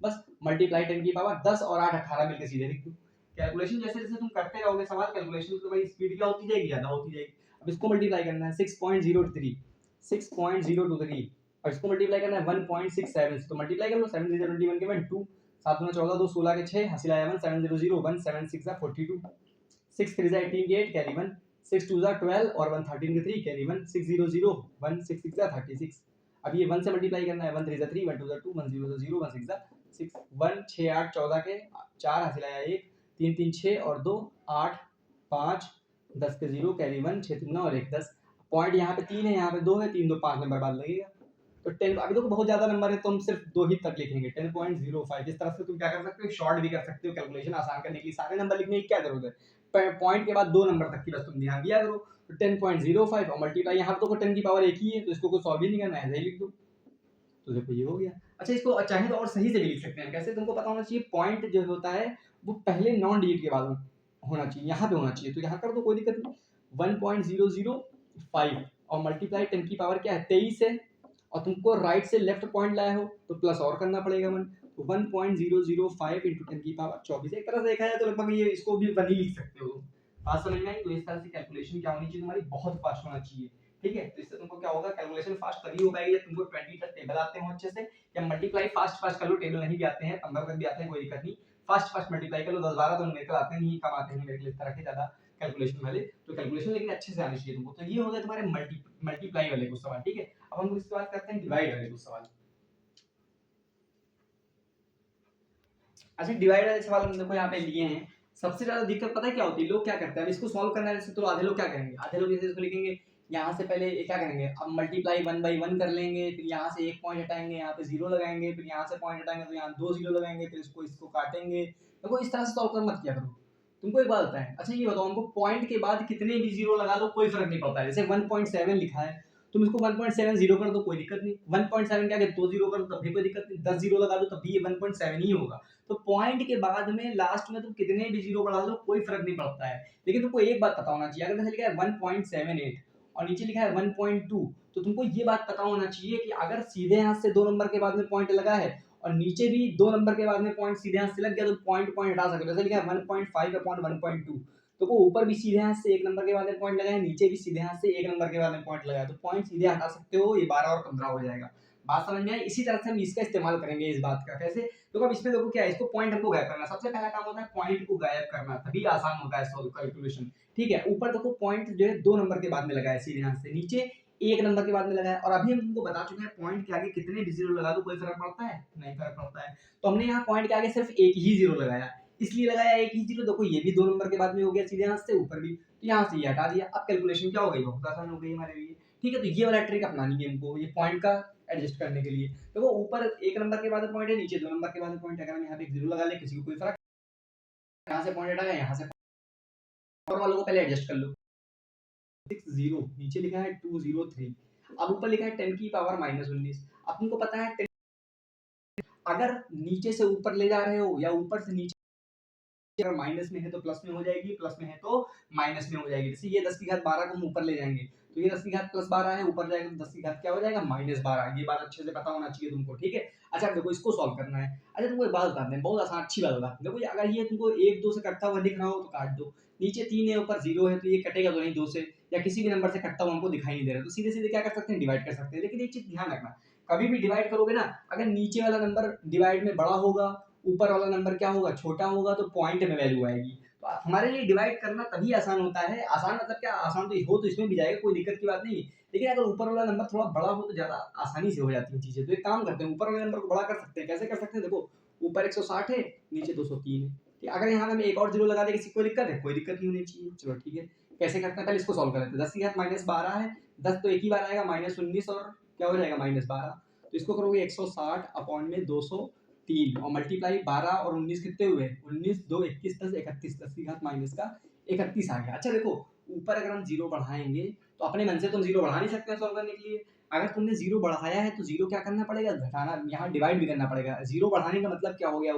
बस मल्टीप्लाई 10 की पावर 10 और 8 18 मिलकर सीधे लिख दो। कैलकुलेशन जैसे जैसे तुम करते रहोगे सवाल, कैलकुलेशन तो भाई स्पीड क्या होती जाएगी, ज्यादा होती जाएगी। अब इसको मल्टीप्लाई करना है 6.03 6.023 और इसको मल्टीप्लाई करना है 1.67 से, तो मल्टीप्लाई कर लो। 7 3 21 के 1 2, 7 9 14 2 16 के 6, हंसी लाया 1, 7 0 0 1 7 6 42, 6 3 18 के 8 कैरी 1, 6 2 12 और 1 13 के 3 कैरी 1, 6 0 0 1 6 6 36। अब ये 1 से मल्टीप्लाई करना है, 1 3 3 1 2 2 1 0 0 1 6 6 1 6 8 14 के 4, हंसी लाया 1 3 3 6 और 2 8 5 10 के 0 कैरी 1 6 3 9 और 1 10। पॉइंट यहाँ पे 3 है, यहाँ पे 2 है, 3 2 5 नंबर बाद लगेगा। तो 10, अभी देखो बहुत ज्यादा नंबर है तो हम सिर्फ 2 ही तक लिखेंगे, 10.05। इस तरह से तुम क्या कर सकते हो, शॉर्ट भी कर सकते हो। कैलकुलेशन आसान करने के लिए सारे नंबर लिखने की क्या जरूरत है, पॉइंट के बाद 2 नंबर तक की बस तुम ध्यान दिया करो। तो 10.05 और मल्टीप्लाई, यहाँ तो 10 की पावर एक ही है तो इसको कोई सॉल्व ही नहीं करना है, ऐसे ही लिख दो। तो देखो ये हो गया। अच्छा इसको चाहे तो और सही से भी लिख सकते हैं। कैसे? तुमको पता होना चाहिए पॉइंट जो होता है वो पहले नॉन डिजिट के बाद होना चाहिए, यहाँ पे होना चाहिए, तो यहाँ कर दो कोई दिक्कत नहीं। 1.005 और मल्टीप्लाई 10 की पावर क्या है 23 है, और तुमको राइट से लेफ्ट पॉइंट लाया हो तो प्लस और करना पड़ेगा 1, तो 1.005 इंटू 10⁻²4 एक तरह से देखा जाए तो लगभग ये इसको भी 1 ही लिख सकते हो। बात समझ में आई? तो इस तरह से कैलकुलेशन क्या होनी चाहिए तुम्हारी, बहुत फास्ट होना चाहिए। ठीक है, तो इससे तुमको क्या होगा, कैलकुलेशन फास्ट तभी हो पाएगी जब तुमको 20 तक टेबल आते हो अच्छे से, या मल्टीप्लाई फास्ट फास्ट कर लो, टेबल नहीं भी आते हैं 15 तक भी आते हैं कोई दिक्कत नहीं, फास्ट फास्ट मल्टीप्लाई कर लो। 10 12 तो मेरे को आते नहीं, कम आते हैं मेरे को इस तरह के ज्यादा कैलकुलेशन वाले। तो कैलकुलेशन लेकिन अच्छे से आनी चाहिए तुमको। तो ये हो गया तुम्हारे मल्टीप्लाई वाले कुछ सवाल। ठीक है, अब हम इसके बाद करते हैं डिवाइड वाले कुछ सवाल। अच्छा, डिवाइड वाले सवाल हम देखो यहाँ पे लिए हैं। सबसे ज्यादा दिक्कत पता है क्या होती है, लोग क्या करते हैं, अब इसको सॉल्व करना है तो आधे लोग क्या करेंगे, आधे लोग जैसे इसको लिखेंगे यहाँ से पहले क्या करेंगे, अब मल्टीप्लाई 1/1 कर लेंगे, फिर यहाँ से एक पॉइंट हटाएंगे, यहाँ पे 0 लगाएंगे, फिर यहाँ से पॉइंट हटाएंगे तो यहाँ 2 0 लगाएंगे, फिर इसको काटेंगे। देखो इस तरह से सॉल्व कर मत किया करो। तुमको एक बात बताएं, अच्छा ये बताओ हमको, पॉइंट के बाद कितने भी 0 लगा दो कोई फर्क नहीं पड़ता है। जैसे 1.7 लिखा है, तुम इसको 1.70 कर दो कोई दिक्कत नहीं, 1.7 क्या 2 0 कर दो तब भी कोई दिक्कत नहीं, 10 0 लगा दो तब भी ये 1.7 ही होगा। तो पॉइंट के बाद में लास्ट में तुम कितने भी 0 बढ़ा लो कोई फर्क नहीं पड़ता है। लेकिन तुमको एक बात पता होना चाहिए, अगर जैसे लिखा है 1.78 और नीचे लिखा है 1.2, तो तुमको ये बात पता होना चाहिए कि अगर सीधे हाथ से 2 नंबर के बाद में पॉइंट लगा है और नीचे भी 2 नंबर के बाद में पॉइंट सीधे हाथ से लग गया तो पॉइंट हटा सकते हो। जैसे लिखा है 1.5/1.2, तो वो ऊपर भी सीधे हाथ से 1 नंबर के बाद में पॉइंट लगा है, नीचे भी सीधे हाथ से 1 नंबर के बाद में पॉइंट लगा है, तो पॉइंट सीधे हटा सकते हो। ये 12 और 15 हो जाएगा। बात समझ में आई? इसी तरह से हम इसका इस्तेमाल करेंगे इस बात का। कैसे? तो अब इसमें देखो क्या है, इसको पॉइंट हमको गायब करना, सबसे पहला काम होता है पॉइंट को गायब करना, तभी आसान होता है सॉल्व कैलकुलेशन। ठीक है, ऊपर देखो पॉइंट जो है 2 नंबर के बाद में लगा है सीधे हाथ से, नीचे 1 नंबर के बाद में लगा है, और अभी हम तुमको बता चुके हैं पॉइंट के आगे कितने भी 0 लगा दो कोई फर्क पड़ता है? नहीं फर्क पड़ता है। तो हमने यहाँ पॉइंट के आगे सिर्फ एक ही 0 लगाया, इसलिए लगाया एक ही 0। देखो ये भी 2 नंबर के बाद में हो गया सीधे हाथ से, ऊपर भी, तो यहाँ से ये हटा दिया। अब कैलकुलेशन क्या हो गई, बहुत आसान हो गई हमारे लिए। ठीक है, तो ये वाला ट्रिक अपनानी है हमको, ये पॉइंट का एडजस्ट करने के लिए। देखो ऊपर 1 नंबर के बाद में पॉइंट है, नीचे 2 नंबर के बाद में पॉइंट है, अगर हम यहाँ पे एक 0 लगा ले किसी को कोई फर्क, यहाँ से पॉइंट हटाया, यहाँ से और वालों को पहले एडजस्ट कर लो। 60 नीचे लिखा है 203, अब ऊपर लिखा है 10⁻−19। अब तुमको पता है 10, अगर नीचे से ऊपर ले जा रहे हो या ऊपर से नीचे, अगर माइनस में है तो प्लस में हो जाएगी, प्लस में है तो माइनस में हो जाएगी। जैसे ये 10⁻12 को हम ऊपर ले जाएंगे तो ये 10⁻+12 है, ऊपर जाएगा तो 10 क्या हो जाएगा, -12। ये बात अच्छे से पता होना चाहिए तुमको। ठीक है, अच्छा देखो इसको सॉल्व करना है। अच्छा तुमको एक बात बताते हैं, बहुत आसान अच्छी बात बताते हैं। देखो ये अगर ये तुमको 1 2 से कटता हुआ दिख रहा हो तो काट दो, नीचे 3 है ऊपर 0 है तो ये कटेगा तो नहीं 2 से, या किसी भी नंबर से कटता हुआ हमको दिखाई नहीं दे रहा, तो सीधे सीधे क्या कर सकते हैं, डिवाइड कर सकते हैं। लेकिन एक चीज ध्यान रखना, कभी भी डिवाइड करोगे ना, अगर नीचे वाला नंबर डिवाइड में बड़ा होगा, ऊपर वाला नंबर क्या होगा, छोटा होगा, तो पॉइंट में वैल्यू आएगी। तो हमारे लिए डिवाइड करना तभी आसान होता है। आसान मतलब क्या, आसान तो हो तो इसमें भी जाएगा, कोई दिक्कत की बात नहीं है, लेकिन अगर ऊपर वाला नंबर थोड़ा बड़ा हो तो ज़्यादा आसानी से हो जाती है चीज़ें। तो एक काम करते हैं, ऊपर वाले नंबर को बड़ा कर सकते हैं। कैसे कर सकते हैं, देखो ऊपर 160 है, नीचे 203 है। ठीक, अगर यहाँ में एक और 0 लगा दे, किसी को कोई दिक्कत है? कोई दिक्कत नहीं होनी चाहिए। चलो ठीक है, कैसे करते हैं, पहले इसको सॉल्व कर लेते हैं। 10⁻−12 है, 10 तो एक ही बार आएगा, -19 और क्या हो जाएगा, -12। तो इसको करोगे 160 अपॉन में 203 और मल्टीप्लाई 12 और 19 कितने हुए, 19 2 21 10 31, 10⁻−31 आ गया। अच्छा देखो ऊपर अगर हम 0 बढ़ाएंगे तो अपने मन से तो हम 0 बढ़ा नहीं सकते हैं सॉल्व करने के लिए। अगर तुमने 0 बढ़ाया है तो 0 क्या करना पड़ेगा, घटाना, यहाँ डिवाइड भी करना पड़ेगा। 0 बढ़ाने का मतलब क्या हो गया,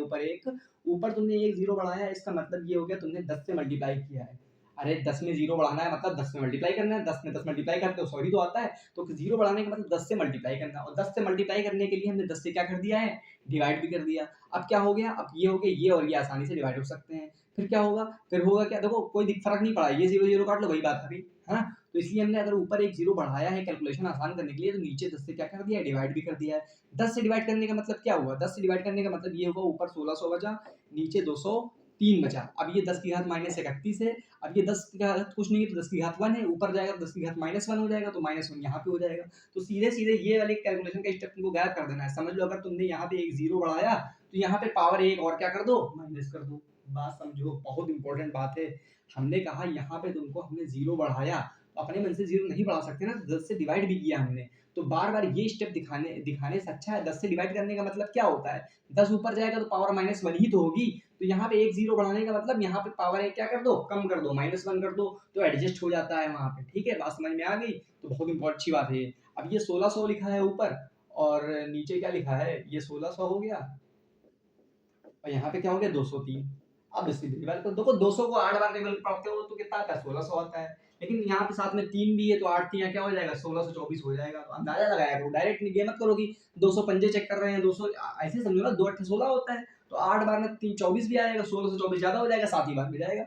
ऊपर तुमने एक 0 बढ़ाया है, इसका मतलब ये हो गया तुमने 10 से मल्टीप्लाई किया है। अरे 10 में 0 बढ़ाना है मतलब 10 से मल्टीप्लाई करना है, 10 में 10 मल्टीप्लाई करते हो 100 ही तो आता है। तो 0 बढ़ाने का मतलब 10 से मल्टीप्लाई करना, और 10 से मल्टीप्लाई करने के लिए हमने 10 से क्या कर दिया है, डिवाइड भी कर दिया। अब क्या हो गया, अब ये हो गया, ये और ये आसानी से डिवाइड हो सकते हैं। फिर क्या होगा, फिर होगा क्या, देखो कोई फर्क नहीं पड़ा, ये 0 0 काट लो, वही बात आ गई है ना। तो इसलिए हमने अगर ऊपर एक 0 बढ़ाया है कैलकुलेशन आसान करने के लिए, तो नीचे 10 से क्या कर दिया है, डिवाइड भी कर दिया है। 10 से डिवाइड करने का मतलब क्या हुआ, 10 से डिवाइड करने का मतलब ये होगा ऊपर 1600 बचा, नीचे 203 बचा। अब ये 10⁻−31 है, अब ये 10 की घात कुछ नहीं है तो 10⁻1 है, ऊपर जाएगा तो 10⁻−1 हो जाएगा, तो -1 यहाँ पे हो जाएगा। तो सीधे सीधे ये वाले कैलकुलेशन का स्टेप तुमको गायब कर देना है। समझ लो अगर तुमने यहाँ पे एक 0 बढ़ाया तो यहाँ पे पावर 1 और क्या कर दो, माइनस कर दो। बात समझो, बहुत इंपॉर्टेंट बात है। हमने कहा यहाँ पे तुमको हमने 0 बढ़ाया, तो अपने मन से 0 नहीं बढ़ा सकते ना, तो 10 से डिवाइड भी किया हमने। तो बार-बार ये स्टेप दिखाने दिखाने से अच्छा है 10 से डिवाइड करने का मतलब क्या होता है, 10 ऊपर जाएगा तो पावर -1 ही तो होगी। तो यहाँ पे एक 0 बढ़ाने का मतलब यहाँ पे पावर 1 क्या कर दो, कम कर दो, -1 कर दो, तो एडजस्ट हो जाता है वहाँ पे। ठीक है, बात समझ में आ गई? तो बहुत अच्छी बात है ये। अब ये 1600 लिखा है ऊपर और नीचे क्या लिखा है, ये 1600 हो गया और यहाँ पे क्या हो गया, 203। अब इसकी डिवाइड करो, देखो 200 को 8 बार डिवाइड करते हो तो कितना आता है, 1600 आता है। लेकिन यहाँ पे साथ में 3 भी है तो 8 3 क्या हो जाएगा 1624 हो जाएगा। तो अंदाजा लगाया करो, डायरेक्ट ये मत करो कि 200 पंजे चेक कर रहे हैं 200, ऐसे समझो ना 2 8 16 होता है तो 8 बार में 3 24 भी आएगा, 1624 ज्यादा हो जाएगा, 7 ही बार में जाएगा।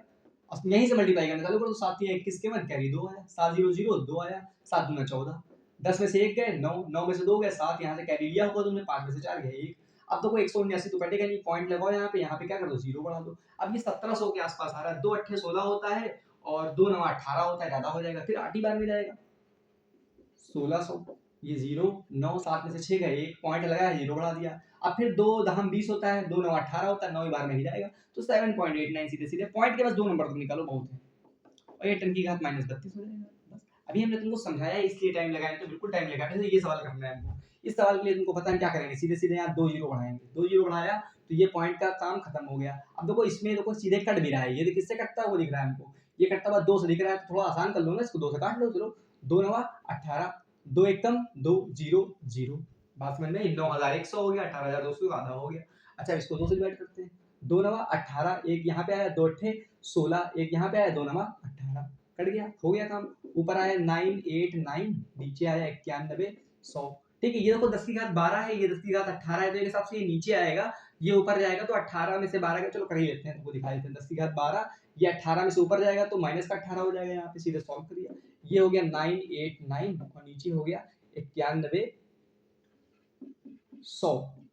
अब यहीं से मल्टीप्लाई करना चालू करो, 7 या 21 के बाद कैरी 2 आया, 7 0 0 2 आया, 7 दूना 14, 10 में से 1 गए 9, 9 में से 2 गए 7, यहाँ से कैरी लिया होगा तुमने, 5 में से 4 गए 1। अब तो कोई 179 तो कटेगा नहीं, पॉइंट लगाओ यहाँ पे क्या कर दो 0 बढ़ा दो। अब ये 1700 के आसपास आ रहा है, 2 8 16 होता है और 2 9 18 होता है, ज्यादा हो जाएगा, फिर 8 ही बार में जाएगा 1600, ये 0 9 7 में से 6 गए 1, पॉइंट लगाया 0 बढ़ा दिया। अब फिर 2 दहम 20 होता है, 2 9 18 होता है, 9 ही बार में ही जाएगा, तो 7.89 सीधे सीधे पॉइंट के बस 2 नंबर तुम निकालो बहुत है, और ये 10 की घात -32 हो जाएगा। बस अभी हमने तुमको समझाया इसलिए टाइम लगाया, तो बिल्कुल टाइम लगा, जैसे ये सवाल करना है हमको, इस सवाल के लिए तुमको पता है क्या करेंगे, सीधे सीधे यहाँ 2 जीरो बढ़ाएंगे, 2 जीरो बढ़ाया तो ये पॉइंट का काम खत्म हो गया। अब देखो इसमें देखो सीधे कट भी रहा है, ये किससे कटता है वो दिख रहा है हमको, ये कटता हुआ 2 से दिख रहा है, तो थोड़ा आसान कर लो ना इसको, 2 से काट लो, चलो 2 9 18, 2 एकम 2 0 0, बात समझ में, 9100 हो गया, 18200 का आधा हो गया। अच्छा इसको 2 से डिवाइड करते हैं, 2 9 18, एक यहाँ पे आया 2 8 16, एक यहाँ पे आया 2 9 18, कट गया, हो गया काम। ऊपर आया 989, नीचे आया 91 100, ठीक है। ये देखो 10 की घात 12 है, ये 10 की घात 18 है, तो एक हिसाब से ये नीचे आएगा, ये ऊपर जाएगा, तो 18 में से 12 का चलो कर ही लेते हैं, तुमको दिखा देते हैं, 10 की घात 12 ये 18 में से ऊपर जाएगा तो माइनस का 18 हो जाएगा, यहाँ पे सीधे सॉल्व कर दिया, ये हो गया 989 और नीचे हो गया 91 100,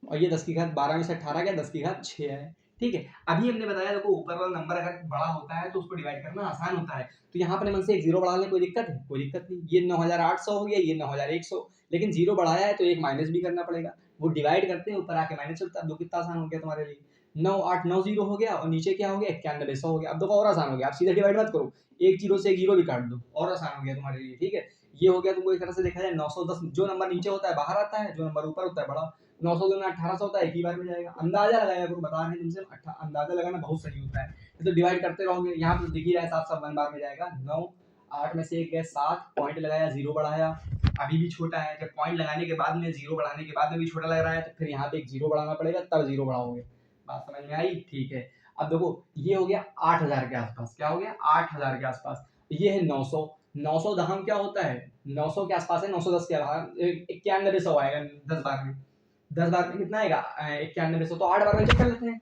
और ये 10 की घात 12 में से 18 गया, 10 की घात 6 है, ठीक है। अभी हमने बताया देखो ऊपर वाला नंबर अगर बड़ा होता है तो उसको डिवाइड करना आसान होता है, तो यहाँ अपने मन से एक जीरो बढ़ा लें, कोई दिक्कत है, कोई दिक्कत नहीं। ये 9800 हो गया, ये 9100, लेकिन जीरो बढ़ाया है तो एक माइनस भी करना पड़ेगा, वो डिवाइड करते हैं ऊपर आके माइनस चलता है। अब कितना आसान हो गया तुम्हारे लिए, 9890 हो गया और नीचे क्या हो गया 9100 हो गया। अब देखो और आसान हो गया, आप सीधे डिवाइड मत करो, एक जीरो से एक जीरो भी काट दो, और आसान हो गया तुम्हारे लिए, ठीक है। ये हो गया, तुमको एक तरह से देखा जाए 910, जो नंबर नीचे होता है बाहर आता है, जो नंबर ऊपर होता है बड़ा, 900 में 1800 होता है, एक ही बार में जाएगा। अंदाजा लगाया करो, बता रहे हैं तुमसे, अंदाजा लगाना बहुत सही होता है, तो डिवाइड करते रहोगे, यहाँ पे दिख ही रहा है 7 7 बार में जाएगा, 9 8 में से 1 गए 7, पॉइंट लगाया 0 बढ़ाया, अभी भी छोटा है, जब पॉइंट लगाने के बाद में 0 बढ़ाने के बाद में भी छोटा लग रहा है तो फिर यहाँ पे एक 0 बढ़ाना पड़ेगा, तब 0 बढ़ाओगे। बात समझ में आई, ठीक है। अब देखो ये हो गया 8000 के आसपास, क्या हो गया 8000 के आसपास, ये है 900, 900 दहम क्या होता है 900 के आसपास है, 910 के आसपास 9100 आएगा 10 बार में, 10 बार में कितना आएगा 9100, तो 8 बार में चेक कर लेते हैं,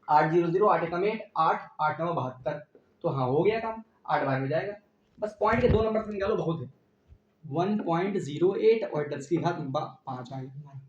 8 0 0 8 एकम 8 8 8 9 72, तो हाँ हो गया काम, 8 बार में जाएगा। बस पॉइंट के 2 नंबर से निकालो बहुत है, 1.08 और 10 की घात 5 आ गया।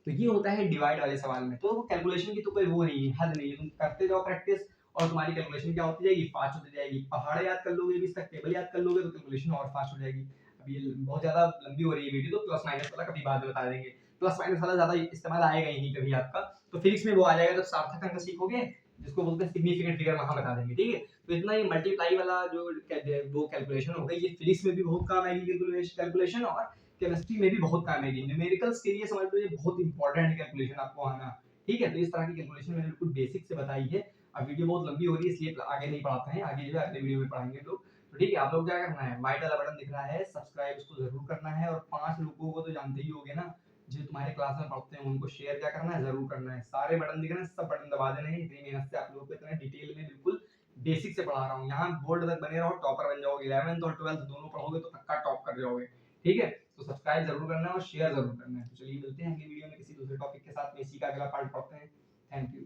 तो ये होता है डिवाइड वाले सवाल में, तो कैलकुलेशन की तो कोई वो नहीं है, हद नहीं है, तुम करते जाओ प्रैक्टिस और तुम्हारी कैलकुलेशन क्या होती जाएगी, फास्ट होती जाएगी। पहाड़ याद कर लोगे, इस तक टेबल याद कर लोगे तो कैलकुलेशन और फास्ट हो जाएगी। अब ये बहुत ज्यादा लंबी हो रही है वीडियो, तो प्लस माइनस वाला कभी बाद में बता देंगे, प्लस माइनस वाला ज्यादा इस्तेमाल आएगा ही नहीं कभी आपका, तो फिजिक्स में वो आ जाएगा जब सार्थक अंक सीखोगे, जिसको बोलते हैं सिग्निफिकेंट फिगर, वहां बता देंगे, ठीक है। तो इतना ये मल्टीप्लाई वाला जो वो कैलकुलेशन हो गई, ये फिजिक्स में भी बहुत काम आएगी कैलकुलेशन, और केमिस्ट्री में भी बहुत काम आएगी, न्यूमेरिकल्स के लिए समझ लो ये बहुत इंपॉर्टेंट कैलकुलेशन आपको आना, ठीक है। तो इस तरह की कैलकुलेशन मैंने बिल्कुल बेसिक से बताई है। अब वीडियो बहुत लंबी हो रही है इसलिए आगे नहीं पढ़ाते हैं, आगे जो है अगले वीडियो में पढ़ाएंगे लोग, तो ठीक है। आप लोग क्या करना है, व्हाइट वाला बटन दिख रहा है सब्सक्राइब, उसको जरूर करना है, और 5 लोगों को तो जानते ही होगे ना जो तुम्हारे क्लास में पढ़ते हैं, उनको शेयर क्या करना है, जरूर करना है। सारे बटन दिख रहे हैं, सब बटन दबा देने हैं, इतनी मेहनत से आप लोगों को इतना डिटेल में बिल्कुल बेसिक से पढ़ा रहा हूँ, यहाँ बोर्ड तक बने रहो, टॉपर बन जाओगे, 11th और 12th दोनों पढ़ोगे तो पक्का टॉप कर जाओगे, ठीक है। तो सब्सक्राइब जरूर करना है और शेयर जरूर करना है। तो चलिए मिलते हैं अगली वीडियो में किसी दूसरे टॉपिक के साथ में, इसी का अगला पार्ट पढ़ते हैं। Thank you.